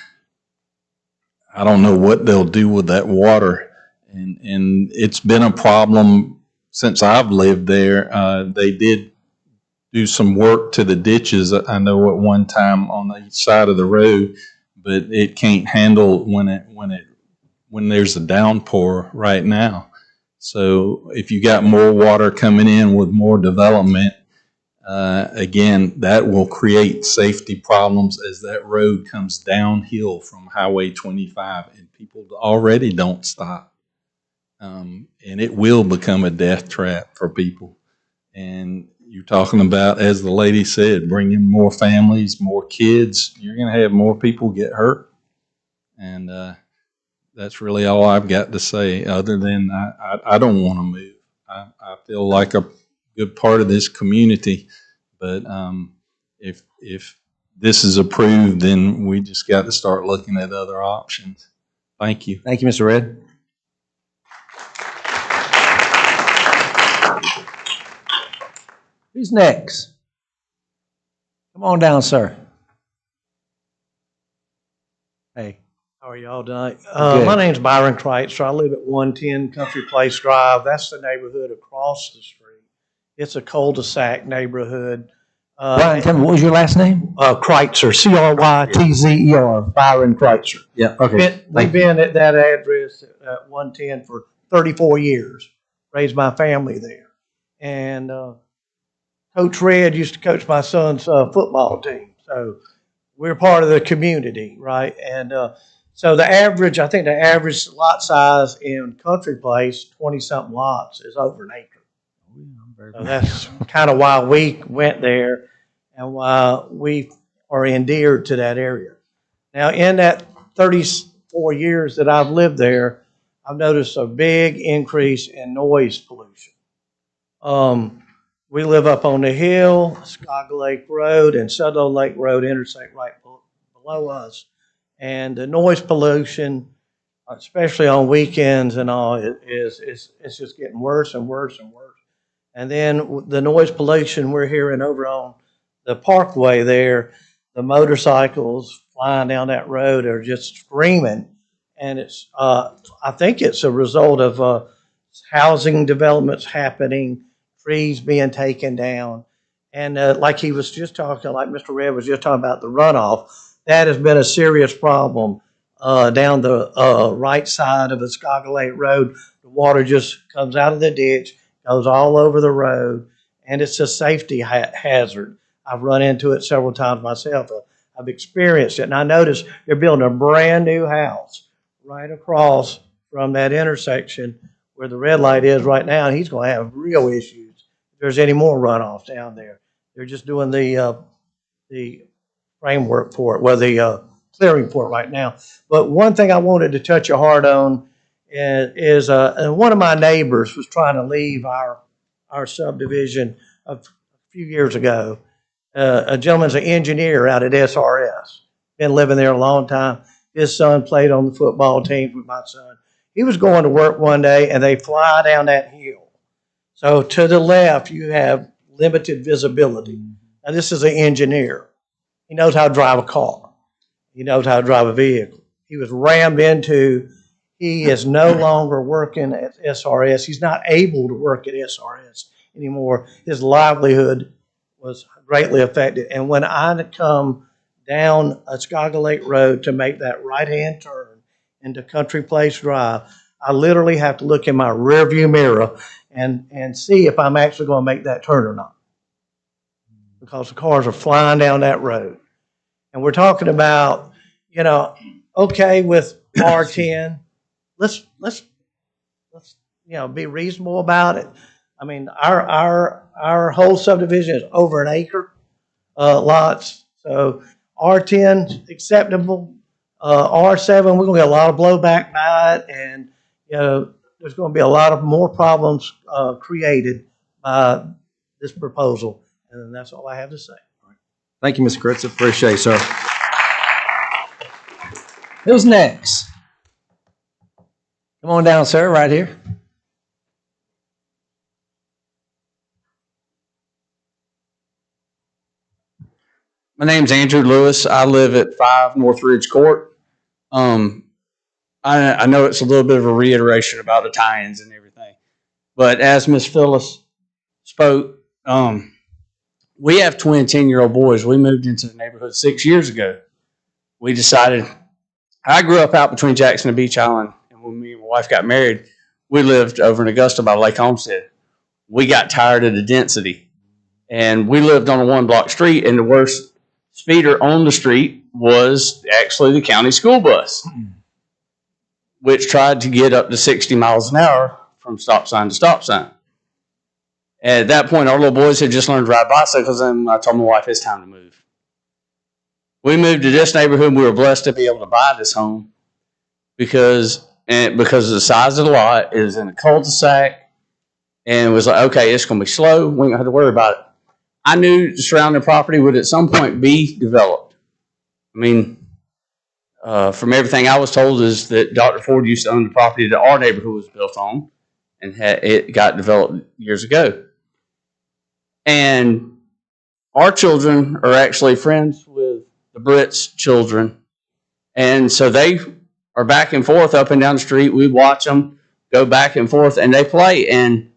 I don't know what they'll do with that water. And it's been a problem since I've lived there. They did do some work to the ditches, I know, at one time on the east side of the road, but it can't handle when there's a downpour right now. So if you got more water coming in with more development, again, that will create safety problems as that road comes downhill from Highway 25, and people already don't stop. And it will become a death trap for people. And you're talking about, as the lady said, bringing more families, more kids. You're going to have more people get hurt. And that's really all I've got to say, other than I don't want to move. I feel like a good part of this community. But if this is approved, then we just got to start looking at other options. Thank you. Thank you, Mr. Red. Who's next? Come on down, sir. Hey. How are y'all tonight? Good. My name's Byron Kreitzer. I live at 110 Country Place Drive. That's the neighborhood across the street. It's a cul-de-sac neighborhood. Brian, tell me, what was your last name? Kreitzer, C-R-Y-T-Z-E-R, Byron Kreitzer. Yeah, okay. We've been at that address at 110 for 34 years. Raised my family there. And Coach Red used to coach my son's football team. So we're part of the community, right? And so I think the average lot size in Country Place, 20-something lots, is over an acre. So that's kind of why we went there and why we are endeared to that area. Now, in that 34 years that I've lived there, I've noticed a big increase in noise pollution. We live up on the hill. Skagga Lake Road and Sudlow Lake Road intersect right below us. And the noise pollution, especially on weekends and all, it's just getting worse and worse and worse. And then the noise pollution we're hearing over on the parkway there, the motorcycles flying down that road are just screaming. And it's, I think it's a result of housing developments happening, trees being taken down. And like he was just talking, like Mr. Red was just talking about the runoff, that has been a serious problem down the right side of the Skagga Lake Road. The water just comes out of the ditch, goes all over the road, and it's a safety hazard. I've run into it several times myself. I've experienced it, and I noticed they're building a brand new house right across from that intersection where the red light is right now, and he's going to have real issues if there's any more runoff down there. They're just doing the framework for it, well, the clearing for it right now. But one thing I wanted to touch your heart on is one of my neighbors was trying to leave our subdivision a few years ago. A gentleman's an engineer out at SRS, been living there a long time. His son played on the football team with my son. He was going to work one day, and they fly down that hill. So to the left, you have limited visibility. Now, this is an engineer. He knows how to drive a car. He knows how to drive a vehicle. He was rammed into. He is no longer working at SRS. He's not able to work at SRS anymore. His livelihood was greatly affected. And when I come down a Skagga Lake Road to make that right-hand turn into Country Place Drive, I literally have to look in my rearview mirror and see if I'm actually going to make that turn or not, because the cars are flying down that road. And we're talking about, okay, with R10, let's be reasonable about it. I mean, our whole subdivision is over an acre lots. So R10 acceptable. R7, we're gonna get a lot of blowback by it, and there's going to be a lot of more problems created by this proposal. And that's all I have to say. Thank you, Mr. Kritz. Appreciate it, sir. Who's next? Come on down, sir, right here. My name's Andrew Lewis. I live at 5 North Ridge Court. I know it's a little bit of a reiteration about the tie-ins and everything, but as Ms. Phyllis spoke, we have twin 10-year-old boys. We moved into the neighborhood 6 years ago. We decided, I grew up out between Jackson and Beach Island, and when me and my wife got married, we lived over in Augusta by Lake Homestead. We got tired of the density, and we lived on a one-block street, and the worst speeder on the street was actually the county school bus, which tried to get up to 60 miles an hour from stop sign to stop sign. At that point, our little boys had just learned to ride bicycles, and I told my wife it's time to move. We moved to this neighborhood. We were blessed to be able to buy this home because of the size of the lot. It was in a cul-de-sac, and it was like, okay, it's going to be slow. We don't have to worry about it. I knew the surrounding property would at some point be developed. I mean, from everything I was told is that Dr. Ford used to own the property that our neighborhood was built on, and it got developed years ago. And our children are actually friends with the Brits' children, and so they are back and forth up and down the street. We watch them go back and forth, and they play, and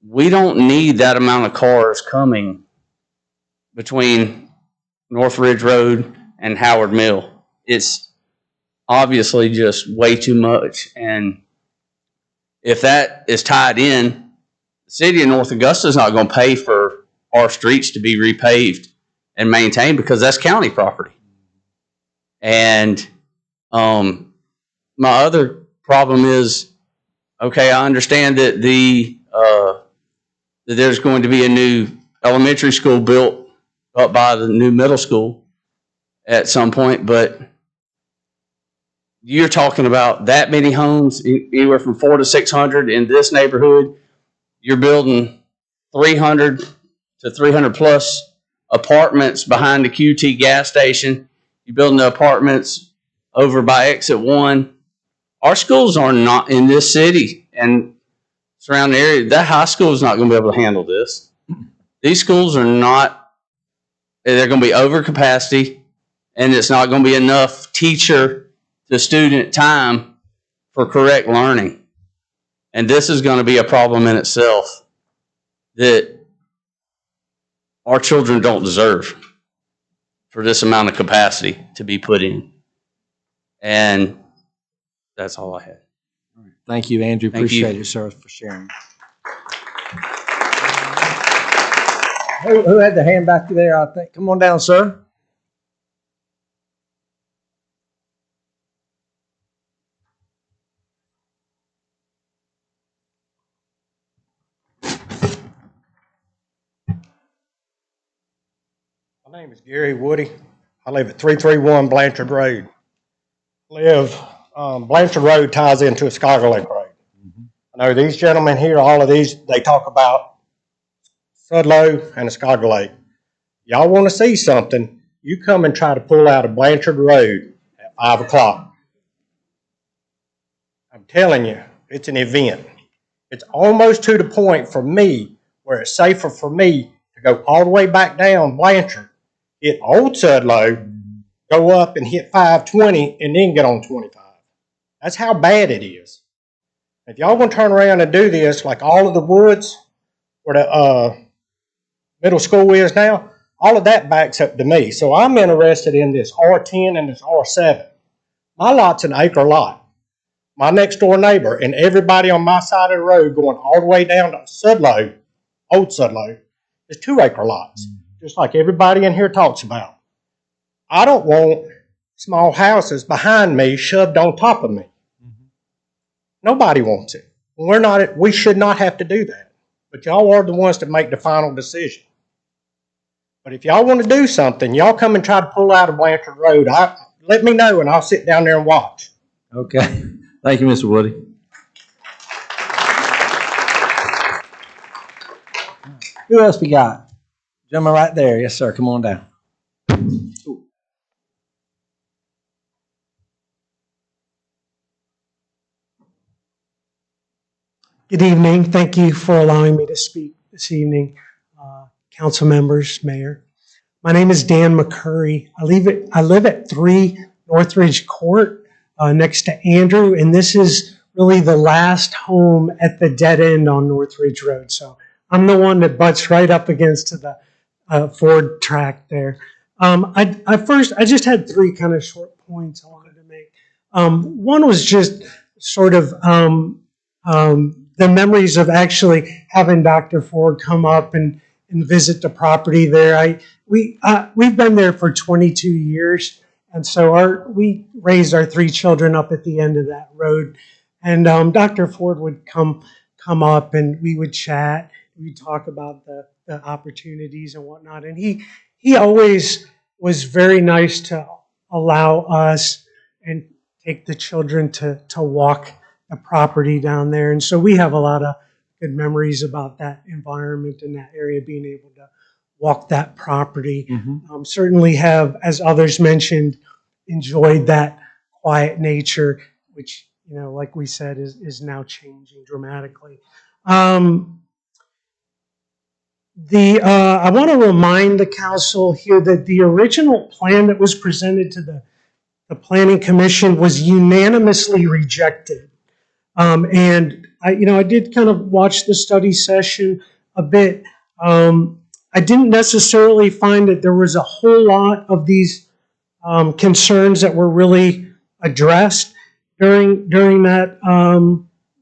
we don't need that amount of cars coming between North Ridge Road and Howard Mill. It's obviously just way too much. And if that is tied in, the city of North Augusta is not going to pay for our streets to be repaved and maintained because that's county property. And my other problem is, okay, I understand that that there's going to be a new elementary school built up by the new middle school at some point, but you're talking about that many homes, anywhere from 400 to 600 in this neighborhood. You're building 300 to 300 plus apartments behind the QT gas station. You're building the apartments over by Exit 1. Our schools are not in this city and surrounding area. That high school is not going to be able to handle this. These schools are not, they're going to be over capacity, and it's not going to be enough teacher to student time for correct learning. And this is going to be a problem in itself that our children don't deserve for this amount of capacity to be put in. And that's all I had. Thank you, Andrew. Thank you. Appreciate it, sir, for sharing. Who had the hand back there, I think? Come on down, sir. My name is Gary Woody. I live at 331 Blanchard Road. Blanchard Road ties into Skyler Lake Road. I know these gentlemen here, all of these, they talk about Sudlow and Skyler Lake. Y'all want to see something, you come and try to pull out of Blanchard Road at 5 o'clock. I'm telling you, it's an event. It's almost to the point for me where it's safer for me to go all the way back down Blanchard, hit Old Sudlow, go up and hit 520, and then get on 25. That's how bad it is. If y'all want to turn around and do this, like all of the woods where the middle school is now, all of that backs up to me. So I'm interested in this R10 and this R7. My lot's an acre lot. My next door neighbor and everybody on my side of the road going all the way down to Sudlow, Old Sudlow, is 2 acre lots, just like everybody in here talks about. I don't want small houses behind me shoved on top of me. Nobody wants it. We should not have to do that. But y'all are the ones that make the final decision. But if y'all want to do something, y'all come and try to pull out of Blanchard Road. Let me know and I'll sit down there and watch. Okay. Thank you, Mr. Woody. Who else we got? Gentleman right there. Yes, sir. Come on down. Good evening. Thank you for allowing me to speak this evening, council members, mayor. My name is Dan McCurry. I live at 3 Northridge Court next to Andrew, and this is really the last home at the dead end on Northridge Road. So I'm the one that butts right up against the Ford track there. I just had 3 kind of short points I wanted to make. One was just sort of the memories of actually having Dr. Ford come up and visit the property there. We've been there for 22 years, and so we raised our 3 children up at the end of that road. And Dr. Ford would come up, and we would chat. We'd talk about the opportunities and whatnot. And he always was very nice to allow us and take the children to walk the property down there. And so we have a lot of good memories about that environment and that area, being able to walk that property. Certainly have, as others mentioned, enjoyed that quiet nature, which, you know, like we said, is now changing dramatically. I want to remind the council here that the original plan that was presented to the Planning Commission was unanimously rejected. And I did kind of watch the study session a bit. I didn't necessarily find that there was a whole lot of these concerns that were really addressed during that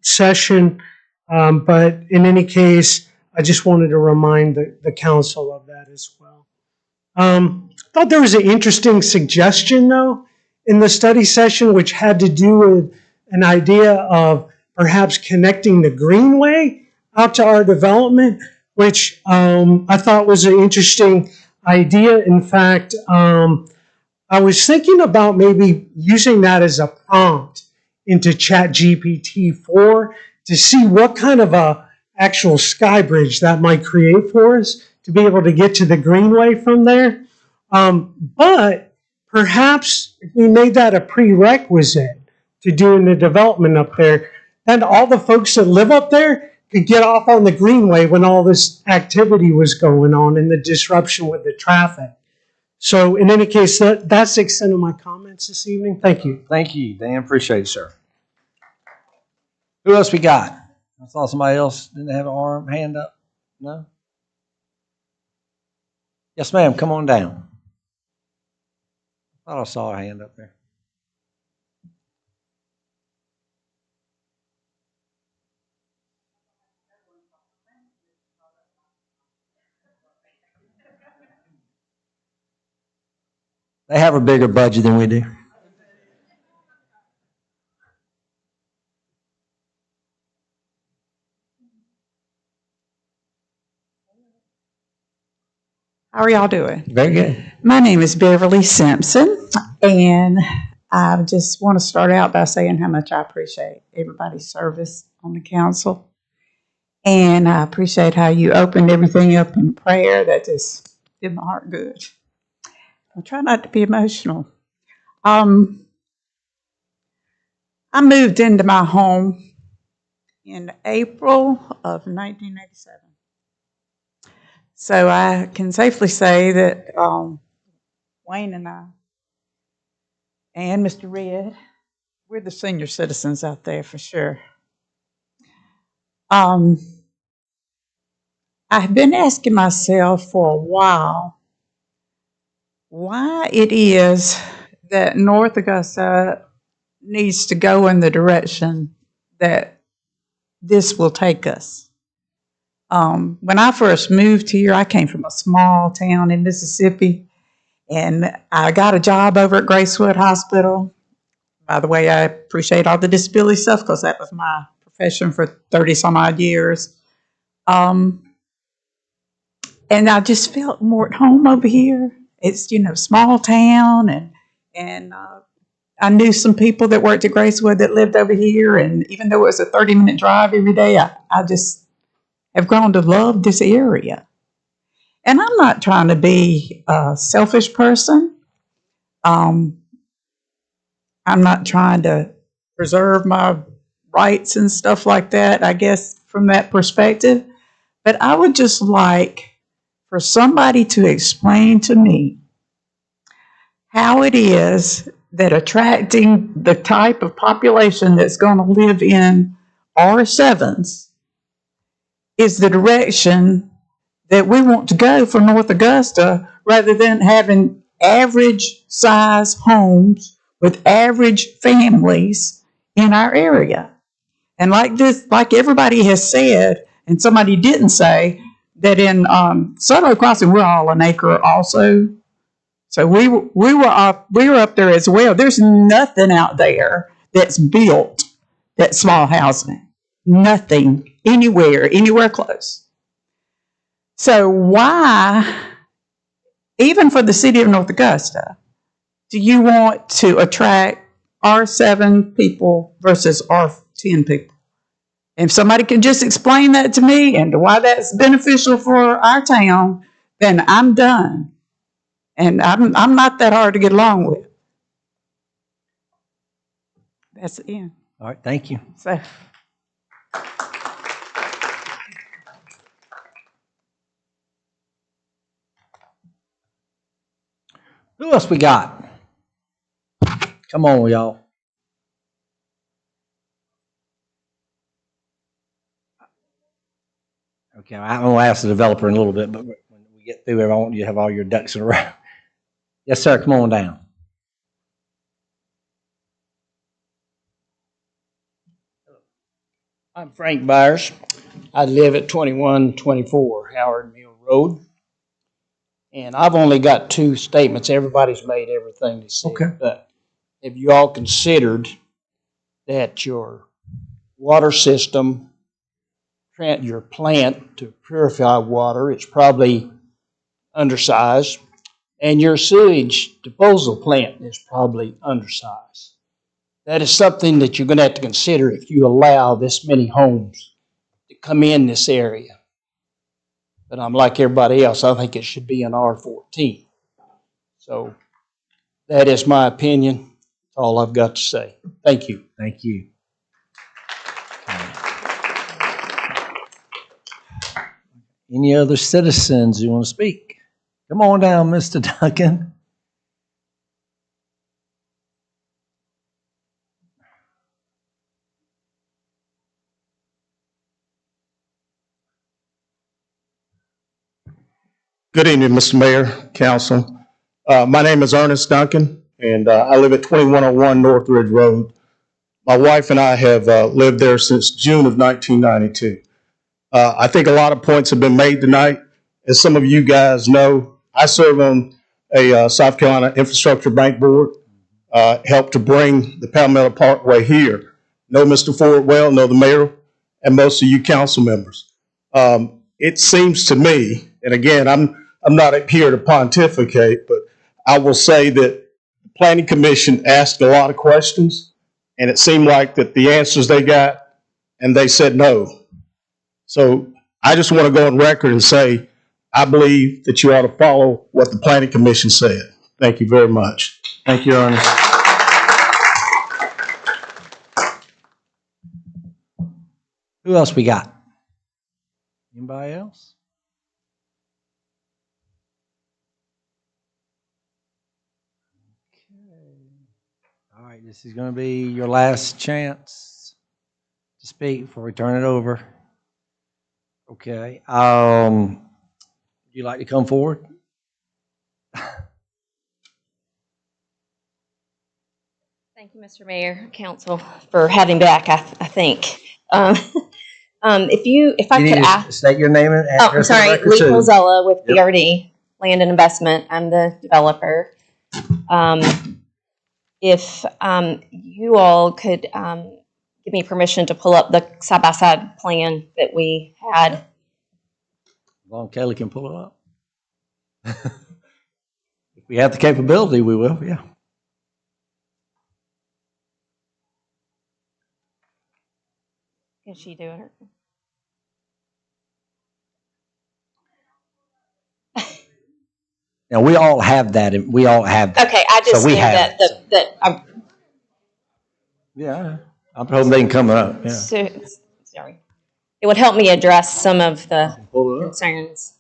session. But in any case, I just wanted to remind the council of that as well. I thought there was an interesting suggestion, though, in the study session, which had to do with an idea of perhaps connecting the greenway out to our development, which I thought was an interesting idea. In fact, I was thinking about maybe using that as a prompt into ChatGPT-4 to see what kind of a actual sky bridge that might create for us to be able to get to the greenway from there. But perhaps if we made that a prerequisite to doing the development up there, then all the folks that live up there could get off on the greenway when all this activity was going on and the disruption with the traffic. So in any case, that's the extent of my comments this evening. Thank you. Thank you, Dan. Appreciate it, sir. Who else we got? I saw somebody else didn't have an hand up. No? Yes, ma'am. Come on down. I thought I saw a hand up there. They have a bigger budget than we do. How are y'all doing? Very good. My name is Beverly Simpson, and I just want to start out by saying how much I appreciate everybody's service on the council. And I appreciate how you opened everything up in prayer. That just did my heart good. I'll try not to be emotional. I moved into my home in April of 1987. So I can safely say that Wayne and I and Mr. Red, we're the senior citizens out there for sure. I've been asking myself for a while why it is that North Augusta needs to go in the direction that this will take us. When I first moved here, I came from a small town in Mississippi, and I got a job over at Gracewood Hospital. By the way, I appreciate all the disability stuff because that was my profession for 30 some odd years. And I just felt more at home over here. It's, small town, and I knew some people that worked at Gracewood that lived over here, and even though it was a 30-minute drive every day, have grown to love this area. And I'm not trying to be a selfish person. I'm not trying to preserve my rights and stuff like that, I guess, from that perspective. But I would just like for somebody to explain to me how it is that attracting the type of population that's going to live in R7s is the direction that we want to go for North Augusta, rather than having average size homes with average families in our area. And like everybody has said, and somebody didn't say, that in Sutherland Crossing, we're all an acre also. So we were up there as well. There's nothing out there that's built that's small housing. Nothing anywhere close. So why, even for the city of North Augusta, do you want to attract R7 people versus R10 people? If somebody can just explain that to me and why that's beneficial for our town, then I'm done. And I'm not that hard to get along with. That's the end. All right, thank you. So, Who else we got? Come on, y'all. Okay, I'm going to ask the developer in a little bit, but when we get through it, I want you to have all your ducks in a row. Yes, sir, come on down. I'm Frank Byers. I live at 2124 Howard Mill Road. And I've only got two statements. Everybody's made everything they said. Okay. But have you all considered that your water system, your plant to purify water, is probably undersized, and your sewage disposal plant is probably undersized? That is something that you're going to have to consider if you allow this many homes to come in this area. But I'm like everybody else. I think it should be an R14. So that is my opinion. That's all I've got to say. Thank you. Thank you. Any other citizens who want to speak? Come on down, Mr. Duncan. Good evening, Mr. Mayor, Council. My name is Ernest Duncan, and I live at 2101 North Ridge Road. My wife and I have lived there since June of 1992. I think a lot of points have been made tonight. As some of you guys know, I serve on a South Carolina Infrastructure Bank Board, helped to bring the Palmetto Parkway here. Know Mr. Ford well, know the mayor, and most of you council members. It seems to me, and again, I'm not here to pontificate, but I will say that the Planning Commission asked a lot of questions, and it seemed like that the answers they got, and they said no. So I just want to go on record and say, I believe that you ought to follow what the Planning Commission said. Thank you very much. Thank you, Ernest. Who else we got? Anybody else? All right, this is going to be your last chance to speak before we turn it over. Okay. Would you like to come forward? Thank you, Mr. Mayor, Council, for having back, I think. If I You could need to ask. state your name and Oh, I'm address. for the sorry, record, Lee too. Colzella with Yep. BRD Land and Investment. I'm the developer. If you all could give me permission to pull up the side-by-side plan that we had. Long Kelly can pull it up. If we have the capability, we will, yeah. Can she do it? Now, we all have that, and we all have that. Okay, I just So we knew have that I'm Yeah, I'm hoping they can come up, yeah. sorry. It would help me address some of the Pull it up. concerns.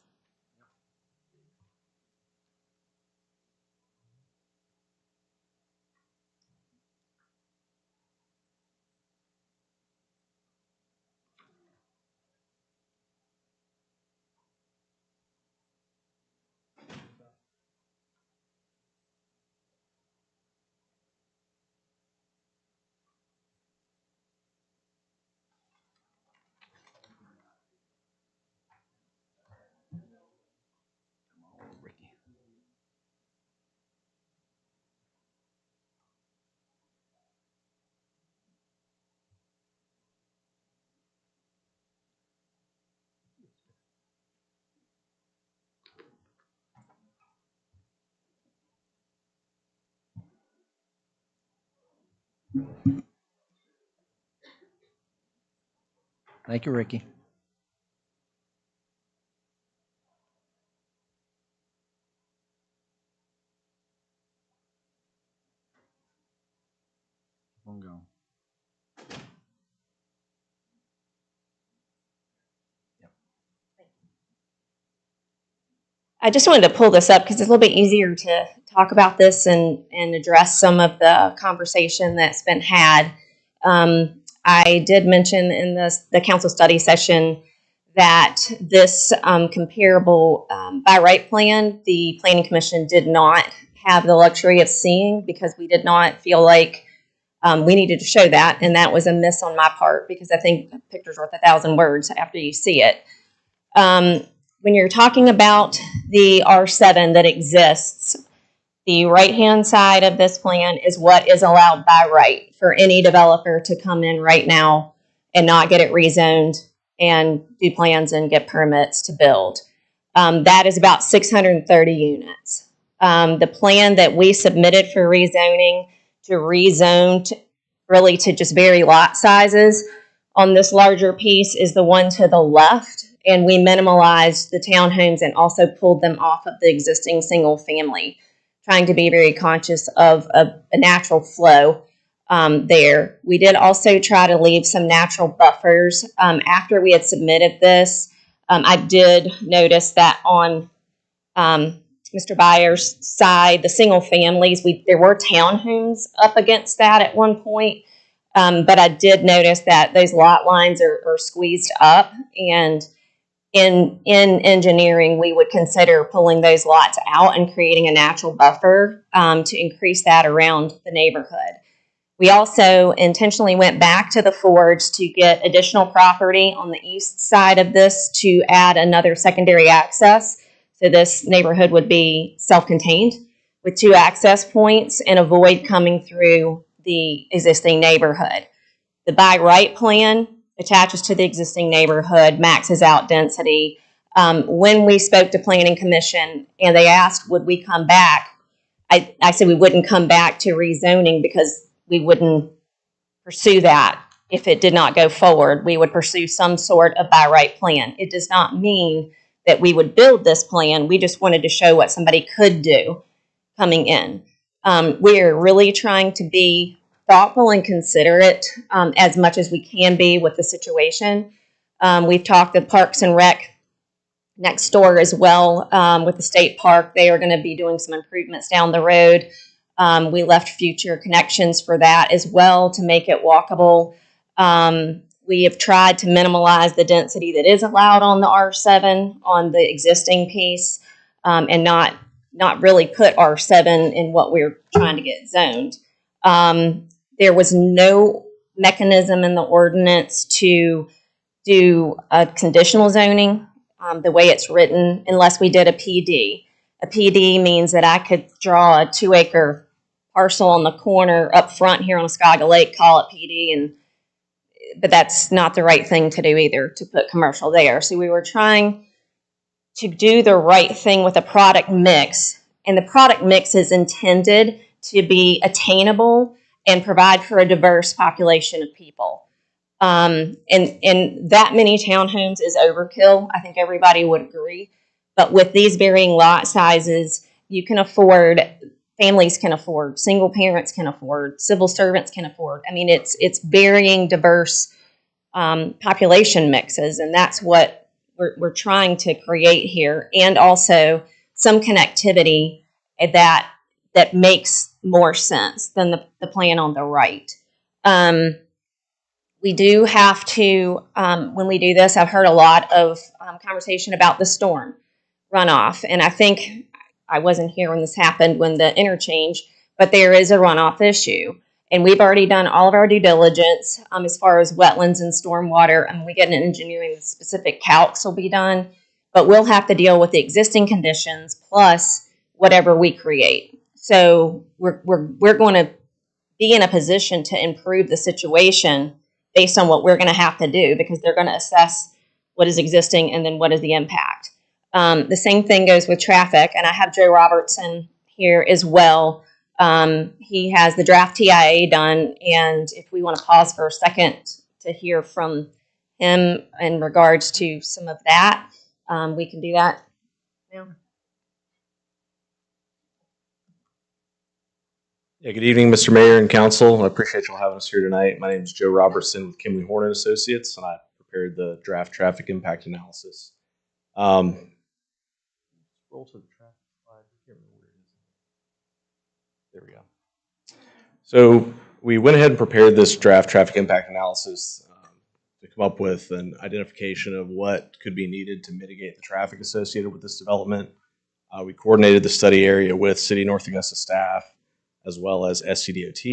Thank you, Ricky. I'm going. I just wanted to pull this up because it's a little bit easier to talk about this and address some of the conversation that's been had. I did mention in the council study session that this comparable by right plan, the Planning Commission did not have the luxury of seeing because we did not feel like we needed to show that, and that was a miss on my part because I think a picture's worth 1,000 words after you see it. When you're talking about the R7 that exists, the right-hand side of this plan is what is allowed by right for any developer to come in right now and not get it rezoned and do plans and get permits to build. That is about 630 units. The plan that we submitted for rezoning to rezone really to just vary lot sizes on this larger piece is the one to the left, and we minimalized the townhomes and also pulled them off of the existing single family, trying to be very conscious of a natural flow there. We did also try to leave some natural buffers. After we had submitted this, I did notice that on Mr. Byers' side, the single families, there were townhomes up against that at one point. But I did notice that those lot lines are squeezed up, and in engineering, we would consider pulling those lots out and creating a natural buffer to increase that around the neighborhood. We also intentionally went back to the Fords to get additional property on the east side of this to add another secondary access. So this neighborhood would be self-contained with 2 access points and avoid coming through the existing neighborhood. The by right plan attaches to the existing neighborhood, maxes out density. When we spoke to Planning Commission and they asked, would we come back? I said we wouldn't come back to rezoning because we wouldn't pursue that if it did not go forward. We would pursue some sort of by right plan. It does not mean that we would build this plan. We just wanted to show what somebody could do coming in. We're really trying to be thoughtful and considerate as much as we can be with the situation. We've talked to Parks and Rec next door as well with the state park. They are going to be doing some improvements down the road. We left future connections for that as well to make it walkable. We have tried to minimize the density that is allowed on the R7 on the existing piece and not really put R7 in what we're trying to get zoned. There was no mechanism in the ordinance to do a conditional zoning the way it's written unless we did a PD. A PD means that I could draw a 2-acre parcel on the corner up front here on Oscaga Lake, call it PD, but that's not the right thing to do either, to put commercial there. So we were trying to do the right thing with a product mix, and the product mix is intended to be attainable and provide for a diverse population of people. And that many townhomes is overkill. I think everybody would agree. But with these varying lot sizes you can afford, families can afford, single parents can afford, civil servants can afford. I mean, it's varying diverse population mixes, and that's what we're trying to create here, and also some connectivity that makes more sense than the plan on the right. We do have to, when we do this, I've heard a lot of conversation about the storm runoff, and I think I wasn't here when this happened, when the interchange, but there is a runoff issue. And we've already done all of our due diligence as far as wetlands and stormwater. And we get an engineering, specific calcs will be done. But we'll have to deal with the existing conditions plus whatever we create. So we're going to be in a position to improve the situation based on what we're going to have to do, because they're going to assess what is existing and then what is the impact. The same thing goes with traffic. And I have Joe Robertson here as well. He has the draft TIA done, and if we want to pause for a second to hear from him in regards to some of that, we can do that now. Yeah, good evening, Mr. Mayor and Council. I appreciate y'all having us here tonight. My name is Joe Robertson with Kimley Horn and Associates, and I prepared the draft traffic impact analysis. Roll to the traffic slide. I can't remember where it is. There we go. So we went ahead and prepared this draft traffic impact analysis to come up with an identification of what could be needed to mitigate the traffic associated with this development. We coordinated the study area with City North Augusta staff as well as SCDOT.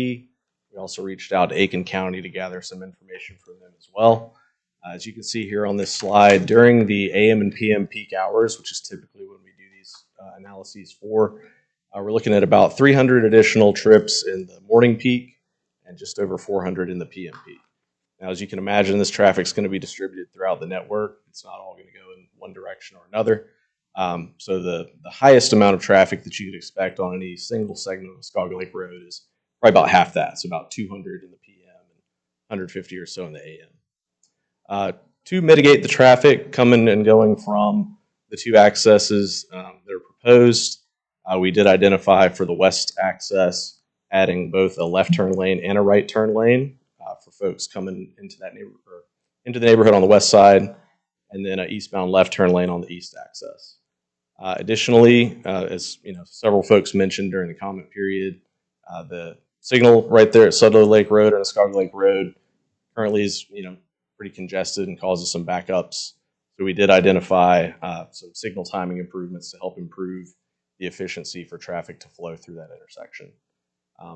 We also reached out to Aiken County to gather some information from them as well. As you can see here on this slide, during the AM and PM peak hours, which is typically when we do these analyses for, we're looking at about 300 additional trips in the morning peak and just over 400 in the PM peak. Now, as you can imagine, this traffic is going to be distributed throughout the network. It's not all going to go in one direction or another. So the highest amount of traffic that you could expect on any single segment of Muskogee Lake Road is probably about half that, so about 200 in the PM and 150 or so in the AM. To mitigate the traffic coming and going from the two accesses that are proposed, we did identify for the west access adding both a left turn lane and a right turn lane for folks coming into that neighborhood, or into the neighborhood on the west side, and then an eastbound left turn lane on the east access. Additionally, as you know, several folks mentioned during the comment period, the signal right there at Sudlow Lake Road and Muskogee Lake Road currently is pretty congested and causes some backups. So we did identify some signal timing improvements to help improve the efficiency for traffic to flow through that intersection.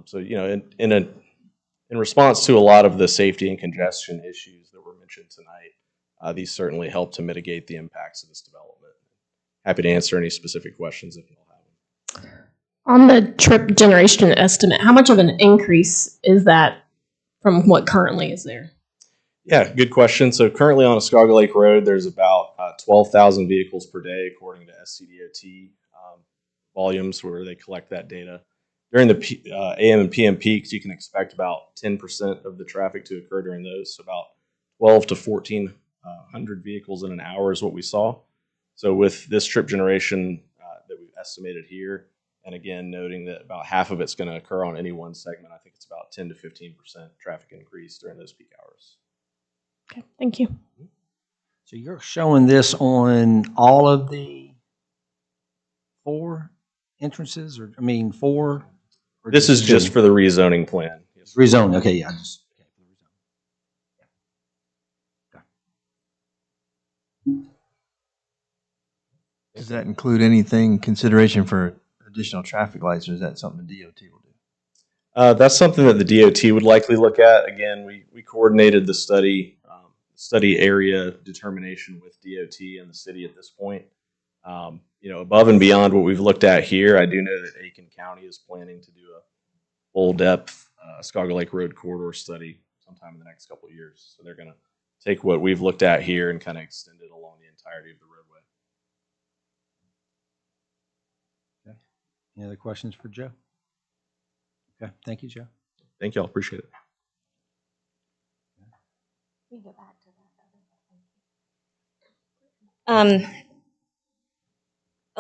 So in response to a lot of the safety and congestion issues that were mentioned tonight, these certainly help to mitigate the impacts of this development. Happy to answer any specific questions if you have them. On the trip generation estimate, how much of an increase is that from what currently is there? Yeah, good question. So currently on Muskogee Lake Road, there's about 12,000 vehicles per day, according to SCDOT volumes where they collect that data. During the AM and PM peaks, you can expect about 10% of the traffic to occur during those. So about 12 to 1,400 vehicles in an hour is what we saw. So with this trip generation that we've estimated here, and again, noting that about half of it's going to occur on any one segment, I think it's about 10 to 15% traffic increase during those peak hours. Okay, thank you. So you're showing this on all of the four entrances, or I mean four? Or This is just for the rezoning plan. Yes. Rezoning, okay, yeah. Does that include anything, consideration for additional traffic lights, or is that something the DOT will do? That's something that the DOT would likely look at. Again, we coordinated the study area determination with DOT and the city at this point. Above and beyond what we've looked at here, I do know that Aiken County is planning to do a full depth Muskogee Lake Road corridor study sometime in the next couple of years. So they're going to take what we've looked at here and kind of extend it along the entirety of the roadway. Okay. Any other questions for Joe? Okay, thank you, Joe. Thank you all. Appreciate it. We go back to that.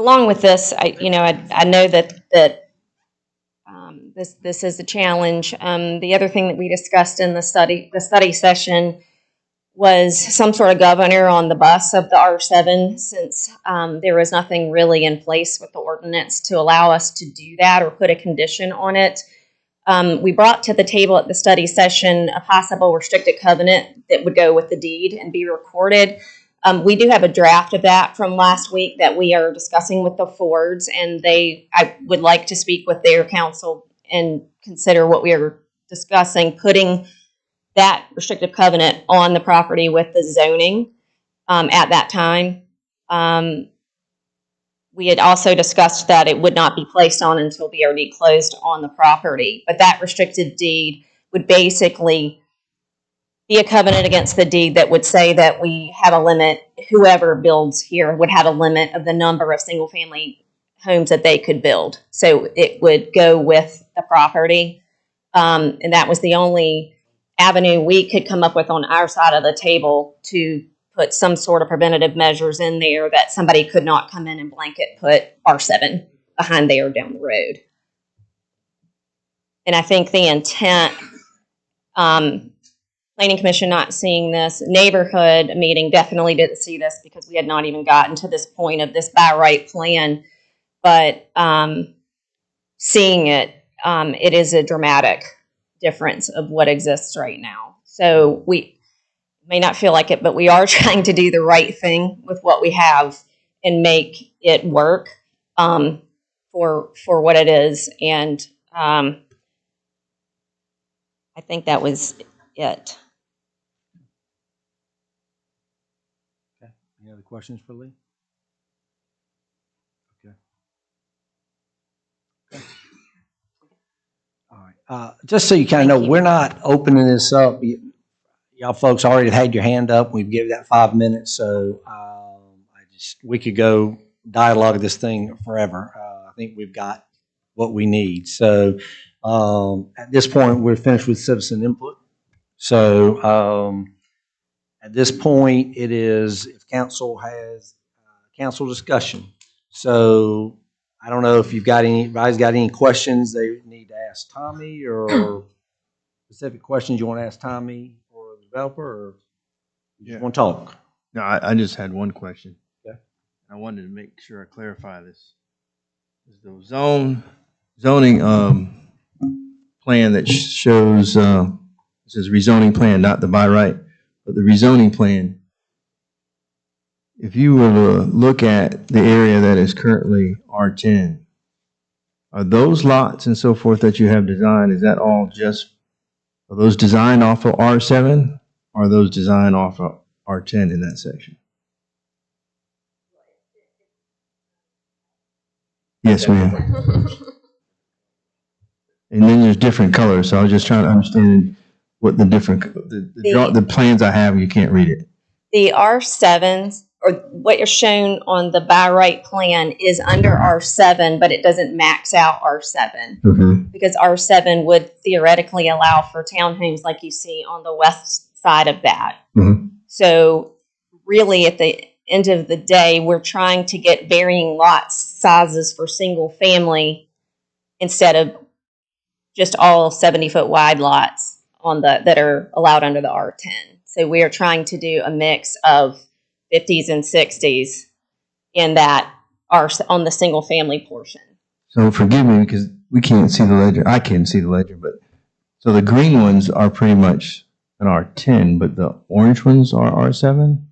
along with this, I know that this is a challenge. The other thing that we discussed in the study session was some sort of governor on the bus of the R7, since there was nothing really in place with the ordinance to allow us to do that or put a condition on it. We brought to the table at the study session a possible restricted covenant that would go with the deed and be recorded. We do have a draft of that from last week that we are discussing with the Fords, and I would like to speak with their counsel and consider what we are discussing, putting that restrictive covenant on the property with the zoning at that time. We had also discussed that it would not be placed on until BRD closed on the property, but that restricted deed would basically be a covenant against the deed that would say that we have a limit, whoever builds here would have a limit of the number of single family homes that they could build. So it would go with the property. And that was the only avenue we could come up with on our side of the table to put some sort of preventative measures in there that somebody could not come in and blanket put R7 behind there down the road. And I think the intent, Planning Commission not seeing this, neighborhood meeting definitely didn't see this because we had not even gotten to this point of this by right plan. But seeing it, it is a dramatic difference of what exists right now. So we may not feel like it, but we are trying to do the right thing with what we have and make it work for what it is. And I think that was it. Okay. Any other questions for Lee? Okay. All right. Just so you kind of know, we're not opening this up. Y'all folks already had your hand up. We've given that 5 minutes, so we could go dialogue this thing forever. I think we've got what we need. So at this point, we're finished with citizen input. So at this point, it is if council has council discussion. So I don't know if anybody's got any questions they need to ask Tommy, or specific questions you want to ask Tommy or the developer, or you just want to talk? No, I just had one question. Okay. I wanted to make sure I clarify this. Is the zoning plan that shows it says rezoning plan, not the by right, but the rezoning plan. If you were to look at the area that is currently R10, are those lots and so forth that you have designed, is that all are those designed off of R7? Or are those designed off of R10 in that section? Yes, ma'am. And then there's different colors, so I was just trying to understand what the different, the plans I have, you can't read it. The R7s, or what you're shown on the by right plan, is under R7, but it doesn't max out R7. Mm-hmm. Because R7 would theoretically allow for townhomes like you see on the west side of that. Mm-hmm. So really at the end of the day, we're trying to get varying lot sizes for single family instead of just all 70-foot wide lots that are allowed under the R10. So we are trying to do a mix of 50s and 60s in that are on the single family portion. So forgive me because we can't see the ledger. I can't see the ledger, but so the green ones are pretty much an R10, but the orange ones are R7?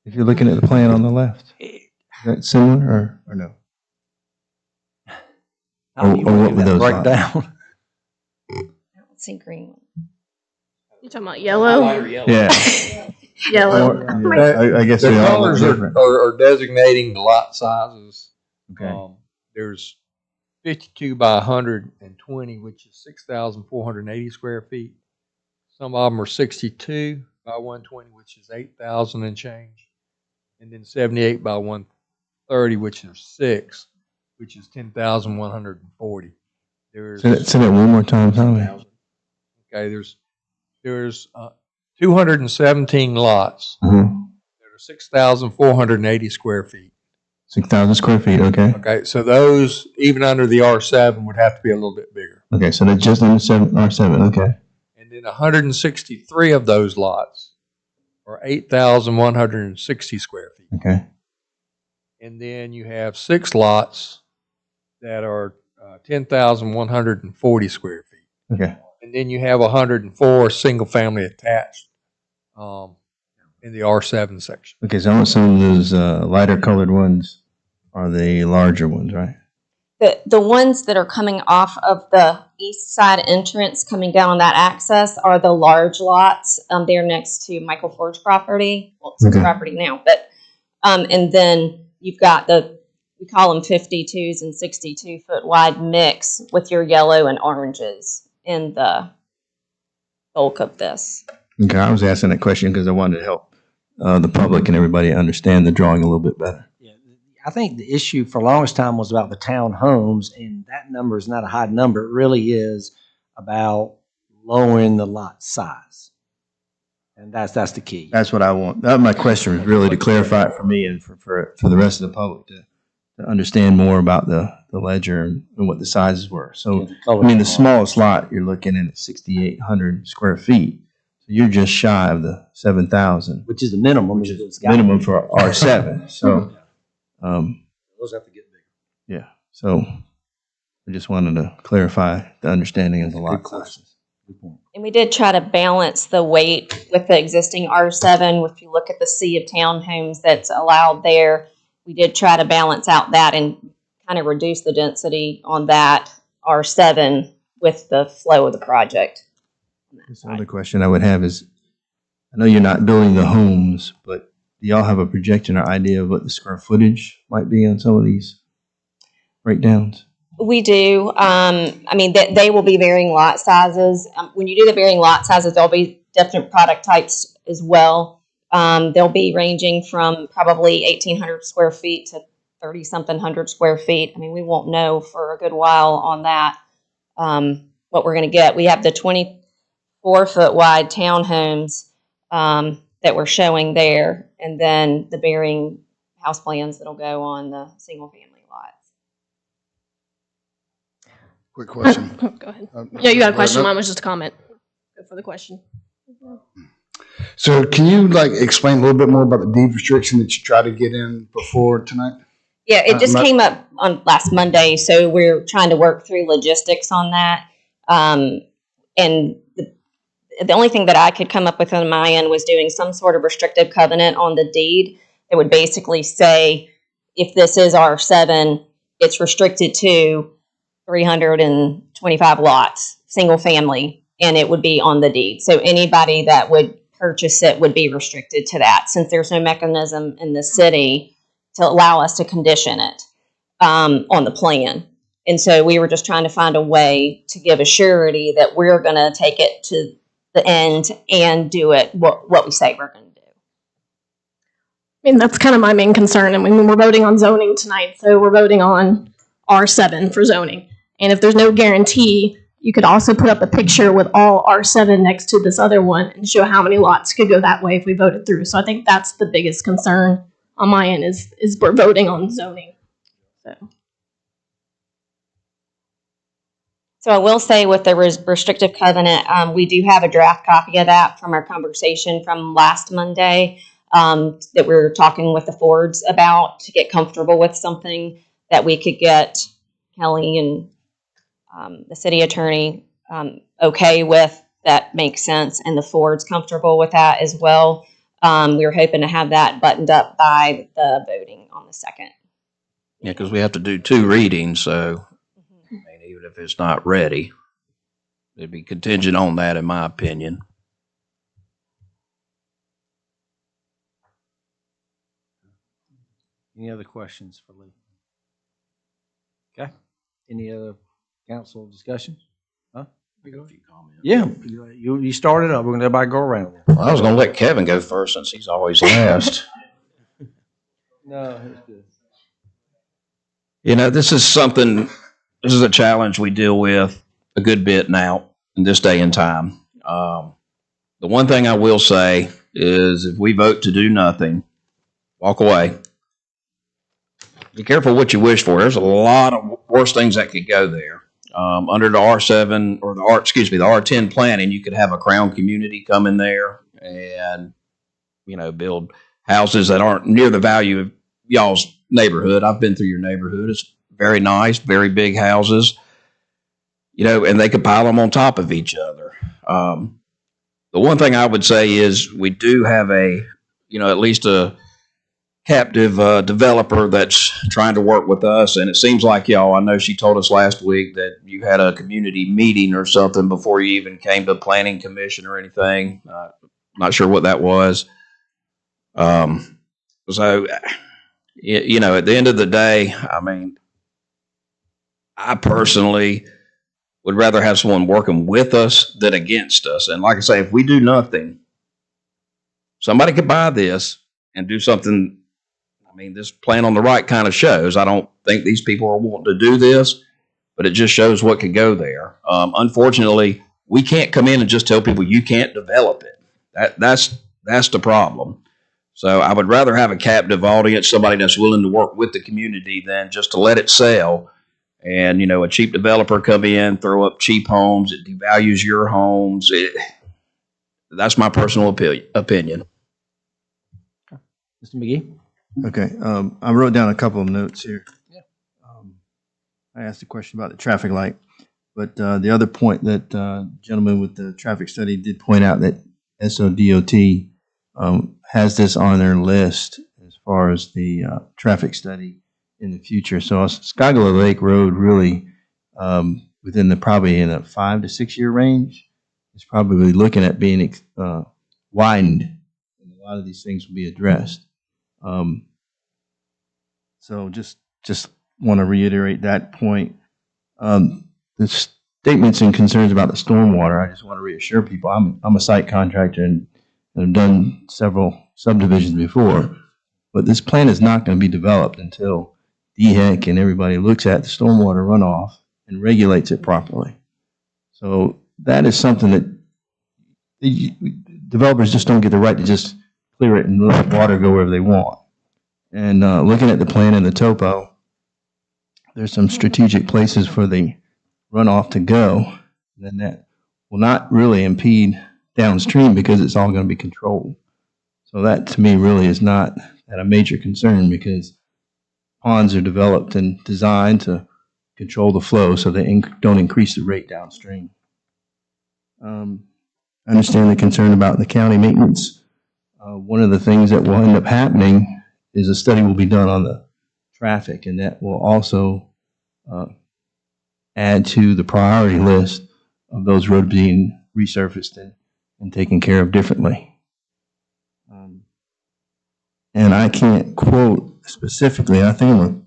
If you're looking at the plan on the left. Is that similar or no? Or what would those break down? I don't see green one. You talking about yellow? Yeah. Yellow. I guess the they all colors look different. are designating the lot sizes. Okay. There's 52 by 120, which is 6,480 square feet. Some of them are 62 by 120, which is 8,000 and change. And then 78 by 130, which is 6, which is 10,140. Say that one more time, Tommy. Okay, there's 217 lots. Mm-hmm. That are 6,480 square feet. 6,000 square feet, okay. Okay, so those, even under the R7, would have to be a little bit bigger. Okay, so that's just under R7, okay. And then 163 of those lots are 8,160 square feet. Okay. And then you have 6 lots that are 10,140 square feet. Okay. And then you have 104 single-family attached in the R7 section. Okay, so some of those lighter colored ones are the larger ones, right? The ones that are coming off of the east side entrance coming down on that access are the large lots. They're next to Michael Ford's property. Well, it's his property now, but and then you've got we call them 52s and 62-foot wide mix with your yellow and oranges in the bulk of this. Okay, I was asking that question because I wanted to help the public and everybody understand the drawing a little bit better. I think the issue for the longest time was about the townhomes, and that number is not a high number. It really is about lowering the lot size. And that's the key. That's what I want. My question was really to clarify it for me and for the rest of the public to understand more about the ledger and what the sizes were. So, I mean, the smallest lot, you're looking at 6,800 square feet. So you're just shy of the 7,000. Which is the minimum. Which is minimum for R7. So, those have to get bigger. yeah. So I just wanted to clarify the understanding of the lot sizes. And we did try to balance the weight with the existing R7. If you look at the sea of townhomes that's allowed there, we did try to balance out that and kind of reduce the density on that R7 with the flow of the project. The other question I would have is, I know you're not building the homes, but do y'all have a projection or idea of what the square footage might be on some of these breakdowns? We do. I mean, they will be varying lot sizes. When you do the varying lot sizes, there'll be different product types as well. They'll be ranging from probably 1,800 square feet to 30-something hundred square feet. I mean, we won't know for a good while on that what we're going to get. We have the 24-foot wide townhomes that we're showing there, and then the varying house plans that'll go on the single-family lots. Quick question. Go ahead. Yeah, you got a question. Mine was just a comment. Go for the question. So can you explain a little bit more about the deed restriction that you tried to get in before tonight? Yeah, it just came up on last Monday, so we're trying to work through logistics on that. And the only thing that I could come up with on my end was doing some sort of restrictive covenant on the deed that would basically say, if this is R7, it's restricted to 325 lots, single family, and it would be on the deed. So anybody that would purchase it would be restricted to that, since there's no mechanism in the city to allow us to condition it on the plan. And so we were just trying to find a way to give a surety that we're going to take it to the end and do it what we say we're going to do. I mean, that's kind of my main concern. I mean, we're voting on zoning tonight, so we're voting on R7 for zoning. And if there's no guarantee, you could also put up a picture with all R7 next to this other one and show how many lots could go that way if we voted through. So I think that's the biggest concern on my end is we're voting on zoning. So I will say with the restrictive covenant, we do have a draft copy of that from our conversation from last Monday that we were talking with the Fords about to get comfortable with something that we could get Kelly and the city attorney okay with, that makes sense, and the Fords comfortable with that as well. We were hoping to have that buttoned up by the voting on the 2nd. Yeah, because we have to do 2 readings, so I mean, even if it's not ready, it'd be contingent on that, in my opinion. Any other questions for Lee? Okay. Any other council discussion? Huh? Yeah, you started up. We're going to everybody go around. Well, I was going to let Kevin go first since he's always last. No, it's good. You know, this is a challenge we deal with a good bit now in this day and time. The one thing I will say is if we vote to do nothing, walk away, be careful what you wish for. There's a lot of worse things that could go there. Under the R7 or the R10 planning, you could have a Crown community come in there and, build houses that aren't near the value of y'all's neighborhood. I've been through your neighborhood. It's very nice, very big houses, and they could pile them on top of each other. The one thing I would say is we do have at least a captive developer that's trying to work with us, and it seems like y'all, I know she told us last week that you had a community meeting or something before you even came to planning commission or anything. Not sure what that was. So, at the end of the day, I personally would rather have someone working with us than against us. And like I say, if we do nothing, somebody could buy this and do something. This plan on the right kind of shows. I don't think these people are wanting to do this, but it just shows what could go there. Unfortunately, we can't come in and just tell people you can't develop it. That's the problem. So I would rather have a captive audience, somebody that's willing to work with the community than just to let it sell. And, a cheap developer come in, throw up cheap homes. It devalues your homes. That's my personal opinion. Mr. McGee? Okay, I wrote down a couple of notes here. Yeah. I asked a question about the traffic light, but the other point that gentleman with the traffic study did point out that SODOT has this on their list as far as the traffic study in the future. So Skyglow Lake Road really within probably in a 5 to 6 year range is probably looking at being widened, and a lot of these things will be addressed. So just want to reiterate that point. The statements and concerns about the stormwater, I just want to reassure people, I'm a site contractor and I've done several subdivisions before, but this plan is not going to be developed until DHEC and everybody looks at the stormwater runoff and regulates it properly. So that is something that developers just don't get the right to just clear it and let water go wherever they want. And looking at the plan and the topo, there's some strategic places for the runoff to go, then that will not really impede downstream because it's all going to be controlled. So that to me really is not at a major concern because ponds are developed and designed to control the flow so they don't increase the rate downstream. I understand the concern about the county maintenance. One of the things that will end up happening is a study will be done on the traffic, and that will also add to the priority list of those roads being resurfaced and taken care of differently. And I can't quote specifically, I think I'm going to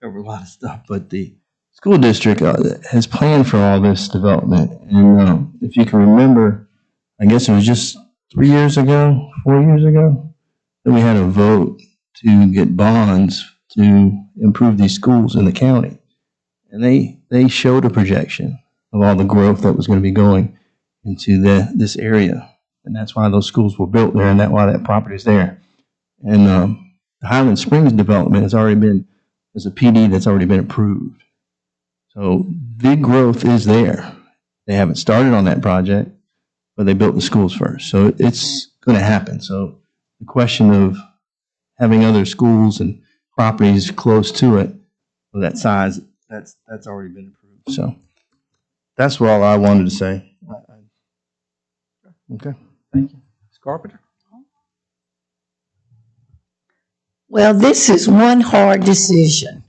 cover a lot of stuff, but the school district has planned for all this development. And if you can remember, I guess it was just 3 years ago, 4 years ago, that we had a vote to get bonds to improve these schools in the county. And they showed a projection of all the growth that was going to be going into this area. And that's why those schools were built there, and that's why that property is there. And the Highland Springs development has already been, there's a PD that's already been approved. So big growth is there. They haven't started on that project, but they built the schools first. So it's going to happen. So the question of having other schools and properties close to it of that size, that's already been approved. So that's all I wanted to say. Okay. Thank you. Ms. Carpenter? Well, this is one hard decision.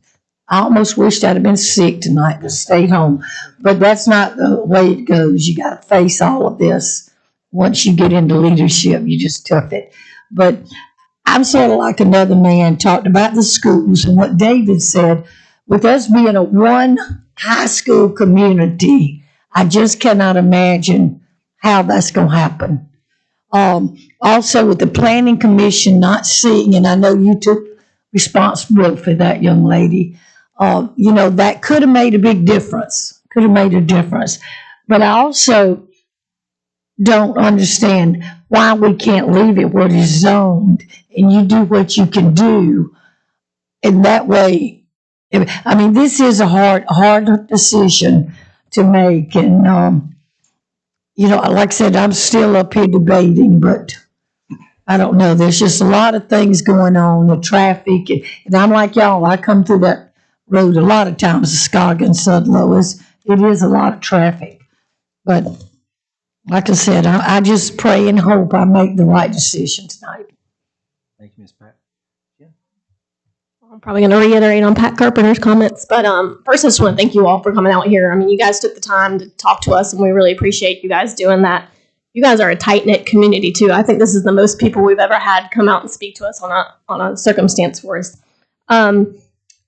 I almost wished I'd have been sick tonight to stay home, but that's not the way it goes. You got to face all of this. Once you get into leadership, you just tough it. But I'm sort of like another man talked about the schools and what David said. With us being a one high school community, I just cannot imagine how that's going to happen. Also, with the Planning Commission not seeing, and I know you took responsibility for that young lady, that could have made a big difference, could have made a difference. But I also don't understand why we can't leave it where it is zoned and you do what you can do And that way, I mean, this is a hard decision to make. And, you know, like I said, I'm still up here debating, but I don't know. There's just a lot of things going on, the traffic. And I'm like y'all, I come through that road a lot of times, Scoggin, Sudlow. It is a lot of traffic. But like I said, I just pray and hope I make the right decision tonight. Thank you, Ms. Pat. I'm probably going to reiterate on Pat Carpenter's comments, but first I just want to thank you all for coming out here. I mean, you guys took the time to talk to us, and we really appreciate you guys doing that. You guys are a tight-knit community, too. I think this is the most people we've ever had come out and speak to us on a circumstance for us.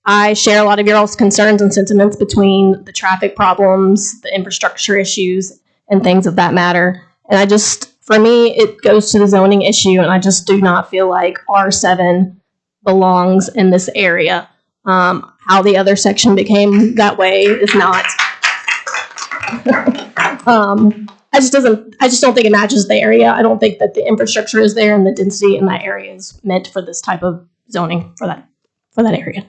I share a lot of your all's concerns and sentiments between the traffic problems, the infrastructure issues, and things of that matter. And for me, it goes to the zoning issue, and I just do not feel like R7 belongs in this area. How the other section became that way is not. I just don't think it matches the area. I don't think that the infrastructure is there and the density in that area is meant for this type of zoning for that area.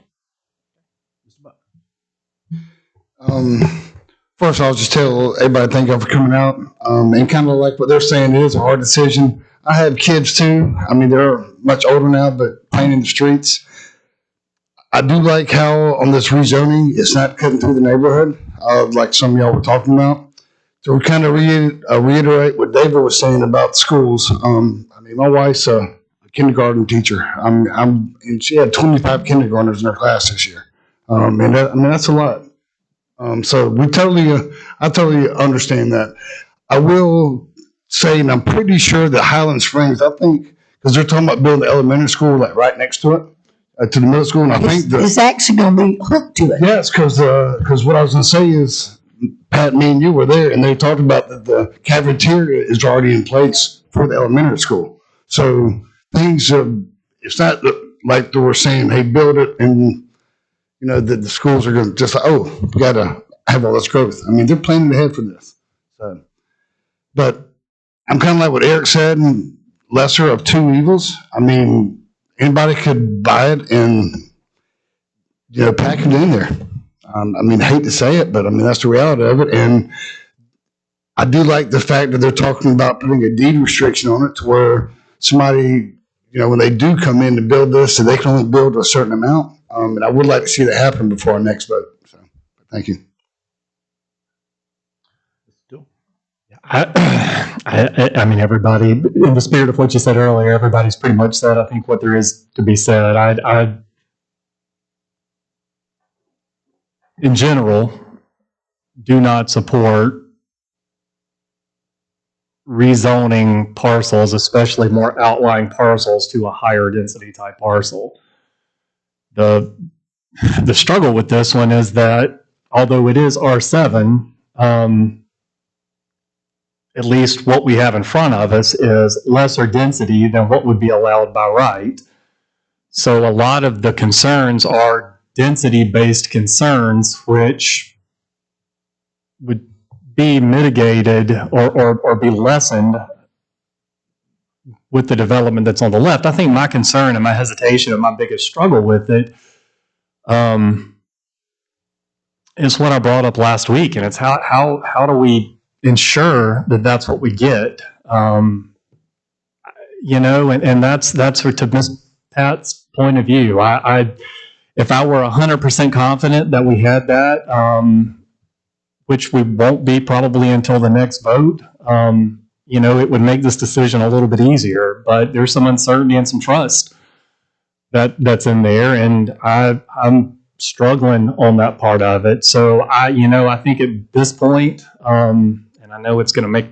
First, I'll just tell everybody thank you for coming out. And kind of like what they're saying, it is a hard decision. I have kids too. I mean, they're much older now, but playing in the streets. I do like how on this rezoning, it's not cutting through the neighborhood, like some of y'all were talking about. So we kind of reiterate what David was saying about schools. I mean, my wife's a kindergarten teacher. And she had 25 kindergartners in her class this year. And that's a lot. So I totally understand that. I will say, and I'm pretty sure that Highland Springs, I think, because they're talking about building the elementary school like right next to it, to the middle school, and I think it's actually going to be hooked to it. Yes, because what I was going to say is, Pat, me and you were there, and they talked about that the cafeteria is already in place for the elementary school. So things, it's not like they were saying, hey, build it, and you know the schools are going to just like, oh, we got to have all this growth. I mean, they're planning ahead for this. So, but I'm kind of like what Eric said, and lesser of two evils. I mean, anybody could buy it and pack it in there. I mean, I hate to say it, but I mean that's the reality of it. And I do like the fact that they're talking about putting a deed restriction on it to where somebody, when they do come in to build this, so they can only build a certain amount. And I would like to see that happen before our next vote. So, thank you. I mean, everybody, in the spirit of what you said earlier, everybody's pretty much said, I think, what there is to be said. I in general, do not support rezoning parcels, especially more outlying parcels, to a higher density type parcel. The struggle with this one is that although it is R7, at least what we have in front of us is lesser density than what would be allowed by right. So a lot of the concerns are density-based concerns, which would be mitigated or be lessened with the development that's on the left. I think my concern and my hesitation and my biggest struggle with it is what I brought up last week, and it's how do we ensure that that's what we get? And that's to Ms. Pat's point of view. If I were 100% confident that we had that, which we won't be probably until the next vote, it would make this decision a little bit easier. But there's some uncertainty and some trust that's in there, and I'm struggling on that part of it. So I think at this point, and I know it's going to make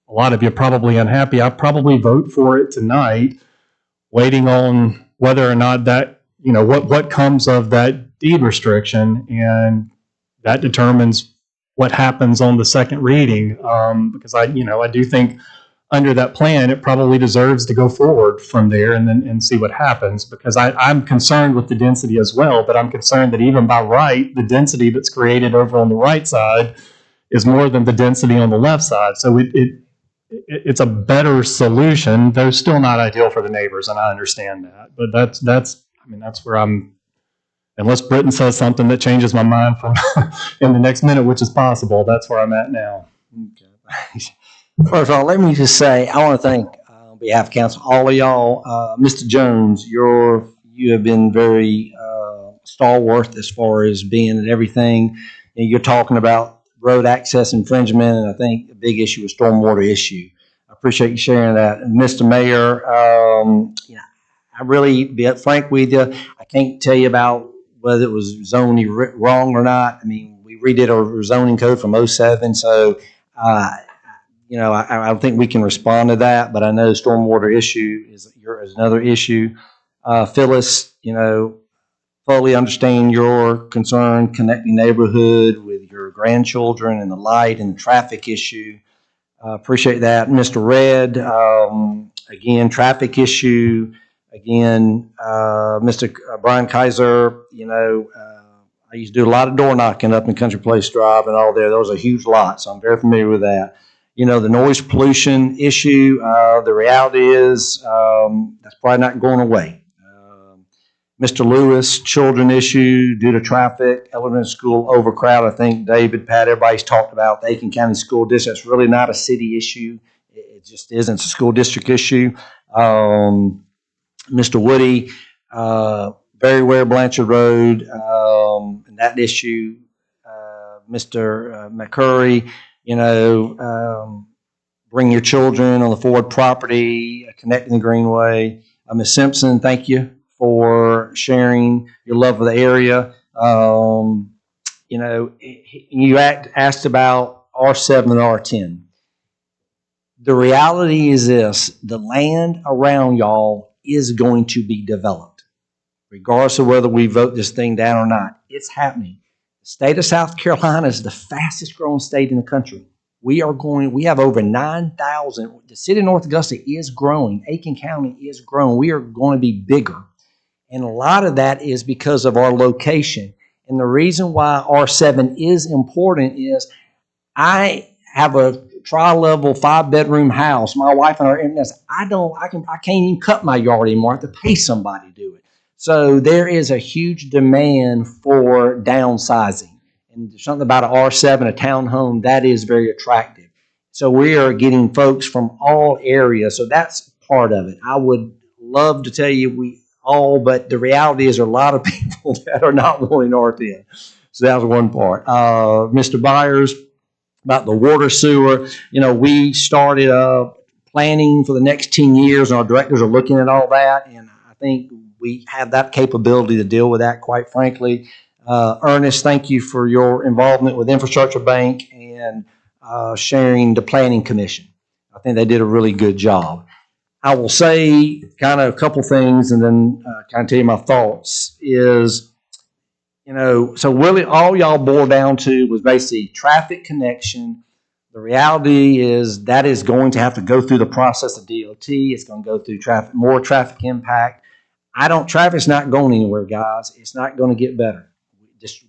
a lot of you probably unhappy, I'll probably vote for it tonight, waiting on whether or not that, what comes of that deed restriction, and that determines what happens on the second reading. Because I do think under that plan, it probably deserves to go forward from there and see what happens, because I'm concerned with the density as well, but I'm concerned that even by right, the density that's created over on the right side is more than the density on the left side. So it's a better solution, though still not ideal for the neighbors, and I understand that. But that's where I'm unless Britton says something that changes my mind from in the next minute, which is possible, that's where I'm at now. First of all, let me just say, I want to thank, on behalf of council, all of y'all. Mr. Jones, you have been very stalwart as far as being at everything. And you're talking about road access infringement, and I think a big issue is stormwater issue. I appreciate you sharing that. And Mr. Mayor, I really, be frank with you, I can't tell you about whether it was zoning wrong or not. I mean, we redid our zoning code from '07, so I don't think we can respond to that, but I know stormwater issue is another issue. Phyllis, fully understand your concern connecting neighborhood with your grandchildren and the light and the traffic issue. Appreciate that. Mr. Red, again, traffic issue. Again, Mr. Brian Kaiser, I used to do a lot of door knocking up in Country Place Drive and all there. Those are huge lots, so I'm very familiar with that. The noise pollution issue, the reality is that's probably not going away. Mr. Lewis, children issue due to traffic, elementary school overcrowd. I think David, Pat, everybody's talked about the Aiken County School District. It's really not a city issue. It just isn't. It's a school district issue. Mr. Woody, very aware of Blanchard Road, and that issue. Mr. McCurry, bring your children on the Ford property, connecting the Greenway. Ms. Simpson, thank you for sharing your love of the area. You asked about R7 and R10. The reality is this: the land around y'all is going to be developed, regardless of whether we vote this thing down or not. It's happening. The state of South Carolina is the fastest growing state in the country. We have over 9,000. The city of North Augusta is growing. Aiken County is growing. We are going to be bigger. And a lot of that is because of our location. And the reason why R7 is important is I have a tri-level 5-bedroom house. My wife and I can't even cut my yard anymore. I have to pay somebody to do it. So there is a huge demand for downsizing. And there's something about an R7, a townhome, that is very attractive. So we are getting folks from all areas. So that's part of it. I would love to tell you but the reality is there are a lot of people that are not wanting R10. So that was one part. Mr. Byers, about the water sewer, we started planning for the next 10 years, and our directors are looking at all that, and I think we have that capability to deal with that, quite frankly. Ernest, thank you for your involvement with Infrastructure Bank and sharing the Planning Commission. I think they did a really good job. I will say kind of a couple things and then kind of tell you my thoughts is, so really all y'all boiled down to was basically traffic connection. The reality is that is going to have to go through the process of DOT. It's going to go through more traffic impact. Traffic's not going anywhere, guys. It's not going to get better.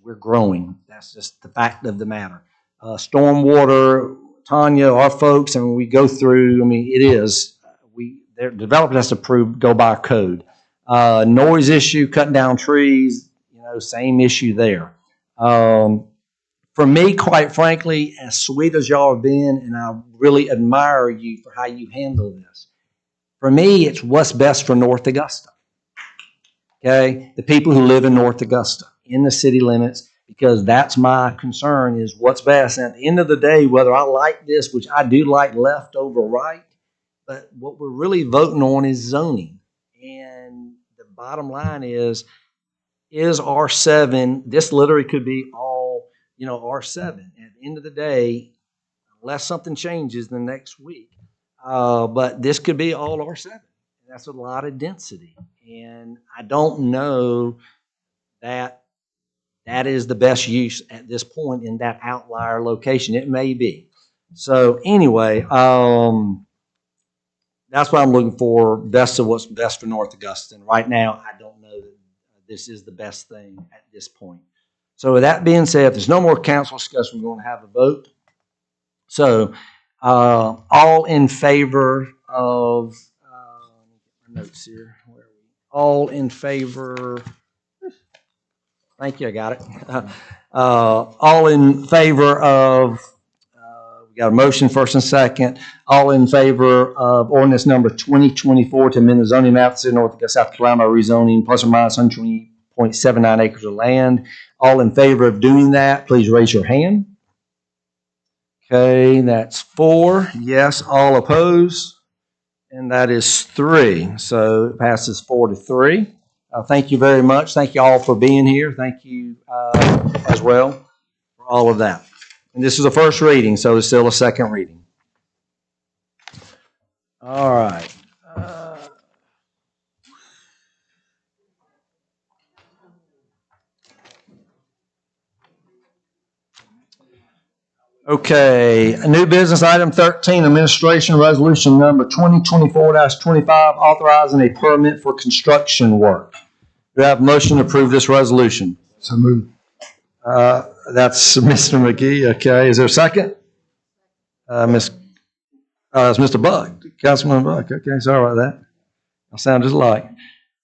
We're growing. That's just the fact of the matter. Stormwater, Tanya, our folks, and we go through, it is. The developer has to go by code. Noise issue, cutting down trees, same issue there. For me, quite frankly, as sweet as y'all have been, and I really admire you for how you handle this. For me, it's what's best for North Augusta. Okay? The people who live in North Augusta, in the city limits, because that's my concern is what's best. And at the end of the day, whether I like this, which I do like left over right, but what we're really voting on is zoning. And the bottom line is R7, this literally could be all, R7. At the end of the day, unless something changes the next week, but this could be all R7. That's a lot of density. And I don't know that is the best use at this point in that outlier location. It may be. So anyway, that's what I'm looking for, best of what's best for North Augusta. And right now, I don't know that this is the best thing at this point. So with that being said, if there's no more council discussion, we're going to have a vote. So all in favor of, my notes here, where are we? All in favor Thank you, I got it. All in favor of, we got a motion first and second. All in favor of ordinance number 2024 to amend the zoning map of the city of North Augusta, South Carolina, by rezoning plus or minus 120.79 acres of land. All in favor of doing that, please raise your hand. Okay, that's 4. Yes, all opposed. And that is 3. So it passes 4-3. Thank you very much. Thank you all for being here. Thank you as well for all of that. And this is the first reading, so there's still a second reading. All right. Okay, new business item 13, administration resolution number 2024-25, authorizing a permit for construction work. Do I have a motion to approve this resolution? So moved. That's Mr. McGee. Okay, is there a second? It's Mr. Buck, Councilman Buck. Okay, sorry about that. I sound just alike.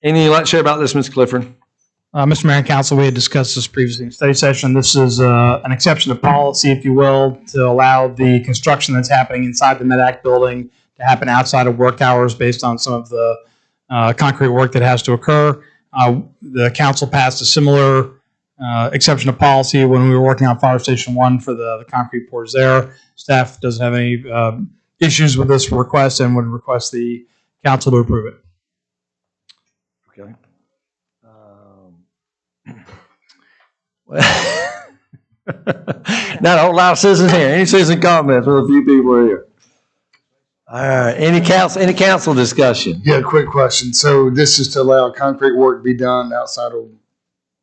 Anything you'd like to share about this, Mr. Clifford? Mr. Mayor and Council, we had discussed this previously in study session. This is an exception to policy, if you will, to allow the construction that's happening inside the MedAct building to happen outside of work hours based on some of the concrete work that has to occur. The council passed a similar exception to policy when we were working on Fire Station 1 for the concrete pours there. Staff doesn't have any issues with this request and would request the council to approve it. Okay. Not a whole lot of citizens here. Any citizen comments? With a few people here. All right. Any council discussion? Yeah, quick question. So this is to allow concrete work to be done outside of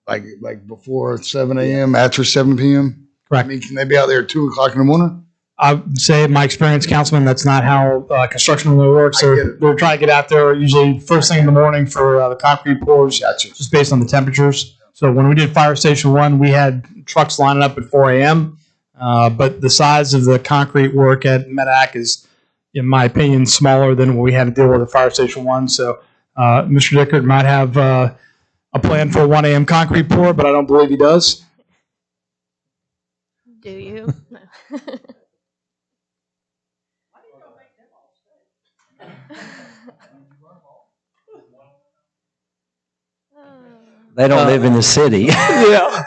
like before 7 a.m., after 7 p.m.? Correct. I mean, can they be out there at 2 o'clock in the morning? I would say, in my experience, Councilman, that's not how construction really works. They're trying to get out there usually first thing in the morning for the concrete pours, just based on the temperatures. So when we did Fire Station 1, we had trucks lining up at 4 a.m., but the size of the concrete work at MedAC is, in my opinion, smaller than what we had to deal with at Fire Station 1. So Mr. Dickert might have a plan for a 1 a.m. concrete pour, but I don't believe he does. Do you? No. They don't live in the city. Yeah.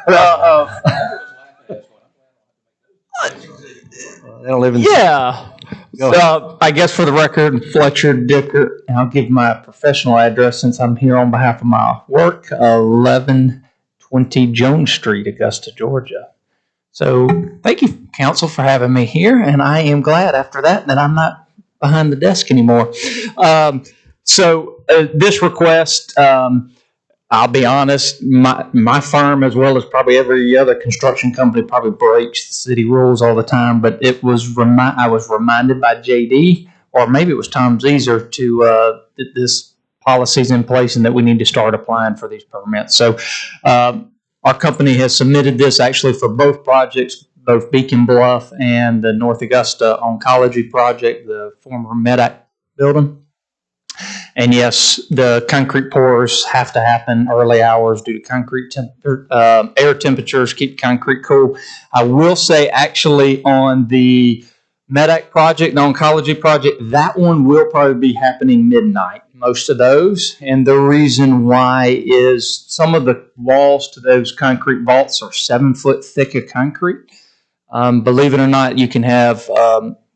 They don't live in the Yeah. So I guess for the record, Fletcher Dicker, and I'll give my professional address since I'm here on behalf of my work, 1120 Jones Street, Augusta, Georgia. So thank you, council, for having me here, and I am glad after that I'm not behind the desk anymore. This request, I'll be honest, my firm, as well as probably every other construction company, probably breaks the city rules all the time. But I was reminded by JD, or maybe it was Tom Zeeser, that this policy's in place and that we need to start applying for these permits. So our company has submitted this actually for both projects, both Beacon Bluff and the North Augusta Oncology Project, the former MedAC building. And yes, the concrete pours have to happen early hours due to air temperatures, keep concrete cool. I will say, actually, on the MedAC project, the oncology project, that one will probably be happening midnight, most of those. And the reason why is some of the walls to those concrete vaults are 7 foot thick of concrete. Believe it or not, you can have,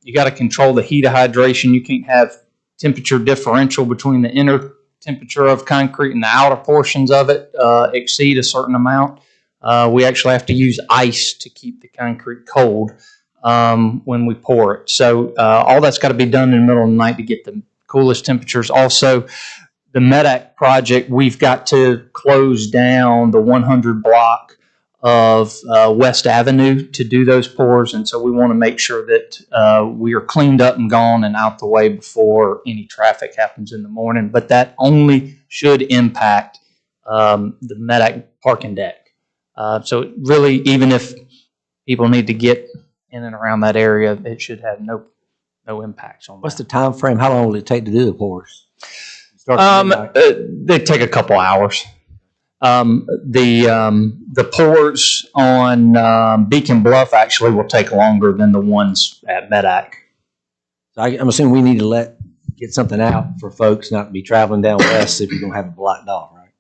you got to control the heat of hydration. You can't have temperature differential between the inner temperature of concrete and the outer portions of it exceed a certain amount. We actually have to use ice to keep the concrete cold when we pour it. So all that's got to be done in the middle of the night to get the coolest temperatures. Also, the MedAC project, we've got to close down the 100 block of West Avenue to do those pours, and so we want to make sure that we are cleaned up and gone and out the way before any traffic happens in the morning. But that only should impact the MedAC parking deck. So really, even if people need to get in and around that area, it should have no impacts on that. What's the time frame? How long will it take to do the pours? They take a couple hours. The pours on Beacon Bluff actually will take longer than the ones at Medak. So I'm assuming we need to get something out for folks not to be traveling down west if you're gonna have it blocked off, right?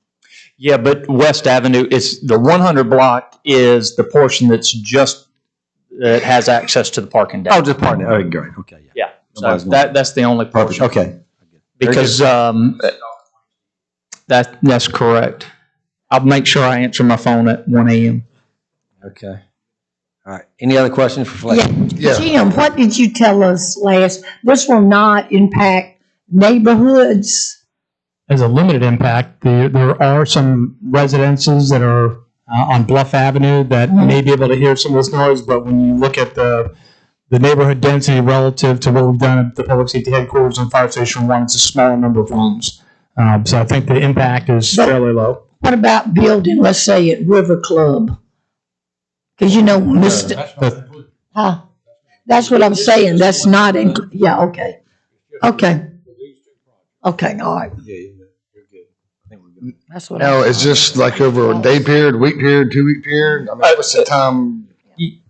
Yeah, but West Avenue, it's the 100 block is the portion that's just, that has access to the parking deck. Oh, just parking. Oh, great. Okay. Yeah, so Nobody's gonna- that's the only portion. Okay. Because that's correct. I'll make sure I answer my phone at 1 a.m. Okay. All right. Any other questions for Fletcher? Jim, what did you tell us last? This will not impact neighborhoods. As a limited impact, there are some residences that are on Bluff Avenue that may be able to hear some of this noise, but when you look at the neighborhood density relative to what we've done at the Public Safety Headquarters and Fire Station 1, it's a smaller number of homes. So I think the impact is fairly low. What about building, let's say at River Club? Because that's what I'm saying. That's not, yeah, okay. Okay. Okay, all right. That's what Now, it's just like over a day period, week period, 2-week period? I mean, what's the time?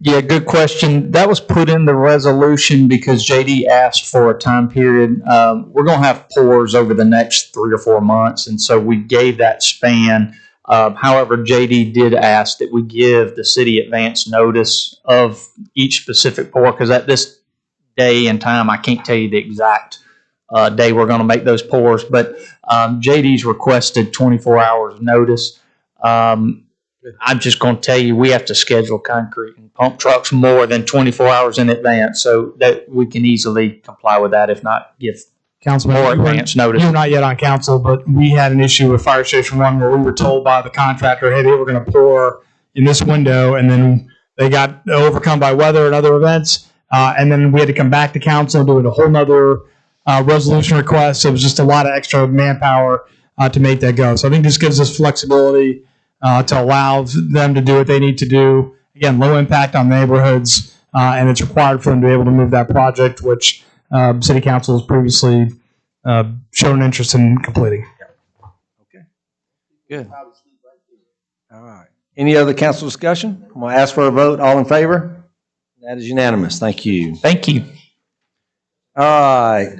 Yeah, good question. That was put in the resolution because JD asked for a time period. We're going to have pours over the next 3 or 4 months, and so we gave that span. However, JD did ask that we give the city advance notice of each specific pour, because at this day and time, I can't tell you the exact day we're going to make those pours, but JD's requested 24 hours notice. I'm just going to tell you, we have to schedule concrete and pump trucks more than 24 hours in advance, so that we can easily comply with that, if not give Councilman, more advance notice. You're not yet on council, but we had an issue with Fire Station 1 where we were told by the contractor, hey, they were going to pour in this window, and then they got overcome by weather and other events, and then we had to come back to council and do a whole nother resolution request. So it was just a lot of extra manpower to make that go. So I think this gives us flexibility to allow them to do what they need to do. Again, low impact on neighborhoods, and it's required for them to be able to move that project, which City Council has previously shown interest in completing. Good. All right. Any other council discussion? I'm going to ask for a vote. All in favor? That is unanimous. Thank you. Thank you. All right.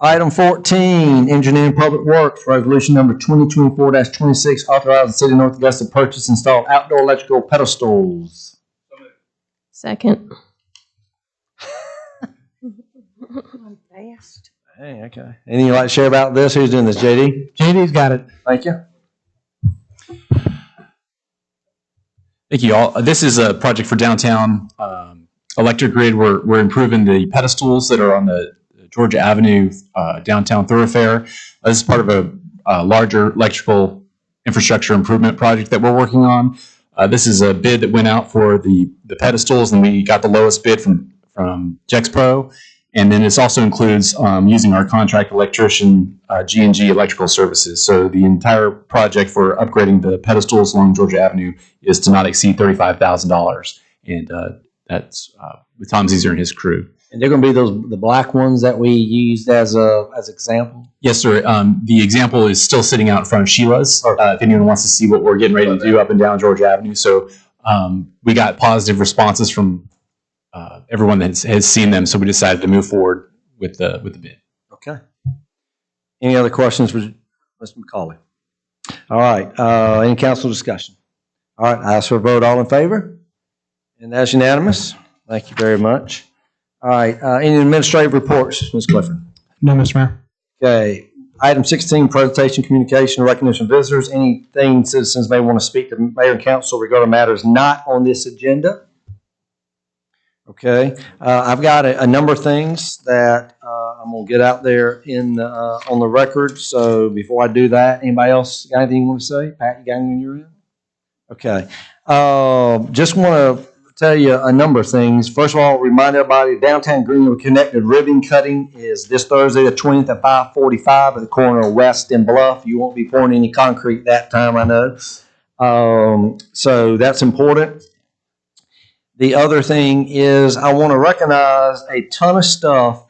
Item 14, Engineering Public Works, Resolution Number 2024-26, authorizing the City of North Augusta to purchase and install outdoor electrical pedestals. Second. Fast. Hey, okay. Anything you'd like to share about this? Who's doing this, JD? JD's got it. Thank you. Thank you all. This is a project for downtown electric grid. We're improving the pedestals that are on the Georgia Avenue downtown thoroughfare. This is part of a larger electrical infrastructure improvement project that we're working on. This is a bid that went out for the pedestals, and we got the lowest bid from Gexpro. And then this also includes using our contract electrician, G&G Electrical Services. So the entire project for upgrading the pedestals along Georgia Avenue is to not exceed $35,000. And that's with Tom Zeeser and his crew. And they're going to be the black ones that we used as example? Yes, sir. The example is still sitting out in front of Sheila's. If anyone wants to see what we're getting ready to do up and down Georgia Avenue. So we got positive responses from everyone that has seen them, so we decided to move forward with the bid. Okay. Any other questions for Mr. McCauley? All right. Any council discussion? All right. I ask for a vote. All in favor? And that's unanimous. Thank you very much. All right. Any administrative reports, Ms. Clifford? No, Mr. Mayor. Okay. Item 16, presentation, communication, recognition of visitors. Anything citizens may want to speak to mayor and council regarding matters not on this agenda? Okay. I've got a number of things that I'm going to get out there on the record. So before I do that, anybody else got anything you want to say? Pat, you got anything you're in? Okay. Just want to tell you a number of things. First of all, remind everybody, Downtown Greenwood Connected ribbon cutting is this Thursday, the 20th at 5:45 at the corner of West and Bluff. You won't be pouring any concrete that time, I know. So that's important. The other thing is I want to recognize a ton of stuff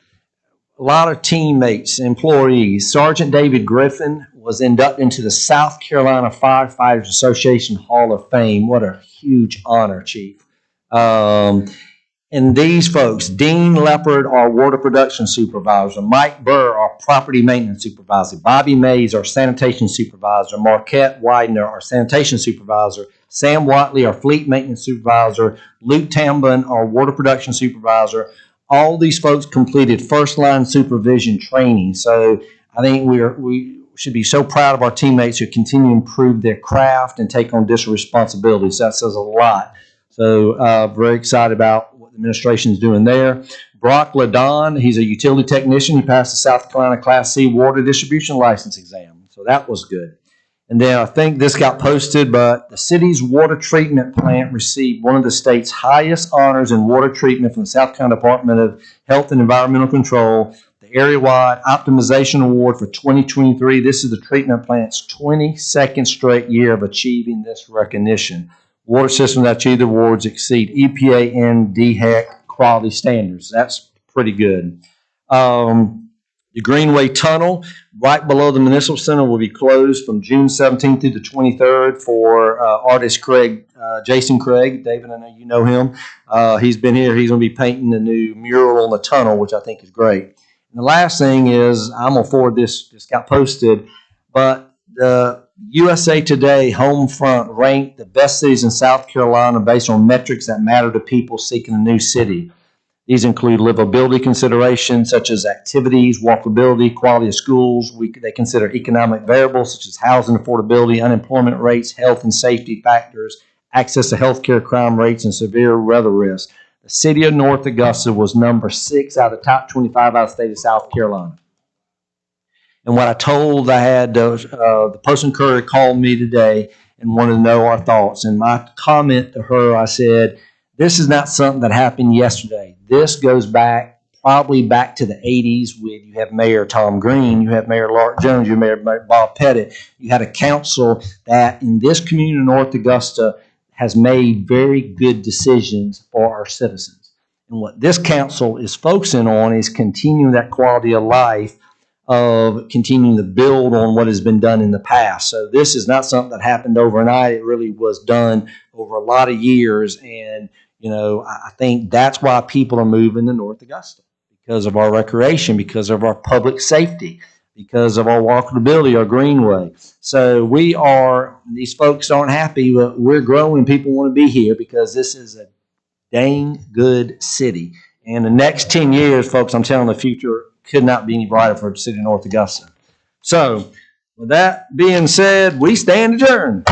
a lot of teammates, employees. Sergeant David Griffin was inducted into the South Carolina Firefighters Association Hall of Fame. What a huge honor, Chief. And these folks, Dean Leopard, our water production supervisor, Mike Burr, our property maintenance supervisor, Bobby Mays, our sanitation supervisor, Marquette Widener, our sanitation supervisor, Sam Watley, our fleet maintenance supervisor, Luke Tambun, our water production supervisor. All these folks completed first line supervision training. So I think we should be so proud of our teammates who continue to improve their craft and take on additional responsibilities. That says a lot. So very excited about what the administration is doing there. Brock Ladon, he's a utility technician. He passed the South Carolina Class C water distribution license exam. So that was good. And then I think this got posted, but the city's water treatment plant received one of the state's highest honors in water treatment from the South Carolina Department of Health and Environmental Control, the Area-Wide Optimization Award for 2023. This is the treatment plant's 22nd straight year of achieving this recognition. Water systems that achieve the awards exceed EPA and DHEC quality standards. That's pretty good. The Greenway Tunnel right below the Municipal Center will be closed from June 17th through the 23rd for artist Jason Craig. David, I know you know him. He's been here. He's going to be painting the new mural on the tunnel, which I think is great. And the last thing is, I'm going to forward this, just got posted, but the USA Today home front ranked the best cities in South Carolina based on metrics that matter to people seeking a new city. These include livability considerations such as activities, walkability, quality of schools. They consider economic variables such as housing affordability, unemployment rates, health and safety factors, access to health care, crime rates, and severe weather risk. The city of North Augusta was number 6 out of the top 25 out of the state of South Carolina. And what I told, I had the person Curry called me today and wanted to know our thoughts. And my comment to her, I said, this is not something that happened yesterday. This goes back, probably back to the 80s with, you have Mayor Tom Green, you have Mayor Lark Jones, you have Mayor Bob Pettit. You had a council that in this community of North Augusta has made very good decisions for our citizens. And what this council is focusing on is continuing that quality of life, of continuing to build on what has been done in the past. So this is not something that happened overnight. It really was done over a lot of years. And, you know, I think that's why people are moving to North Augusta, because of our recreation, because of our public safety, because of our walkability, our greenway. So these folks aren't happy, but we're growing. People want to be here because this is a dang good city. And the next 10 years, folks, I'm telling you, the future could not be any brighter for the city of North Augusta. So, with that being said, we stand adjourned.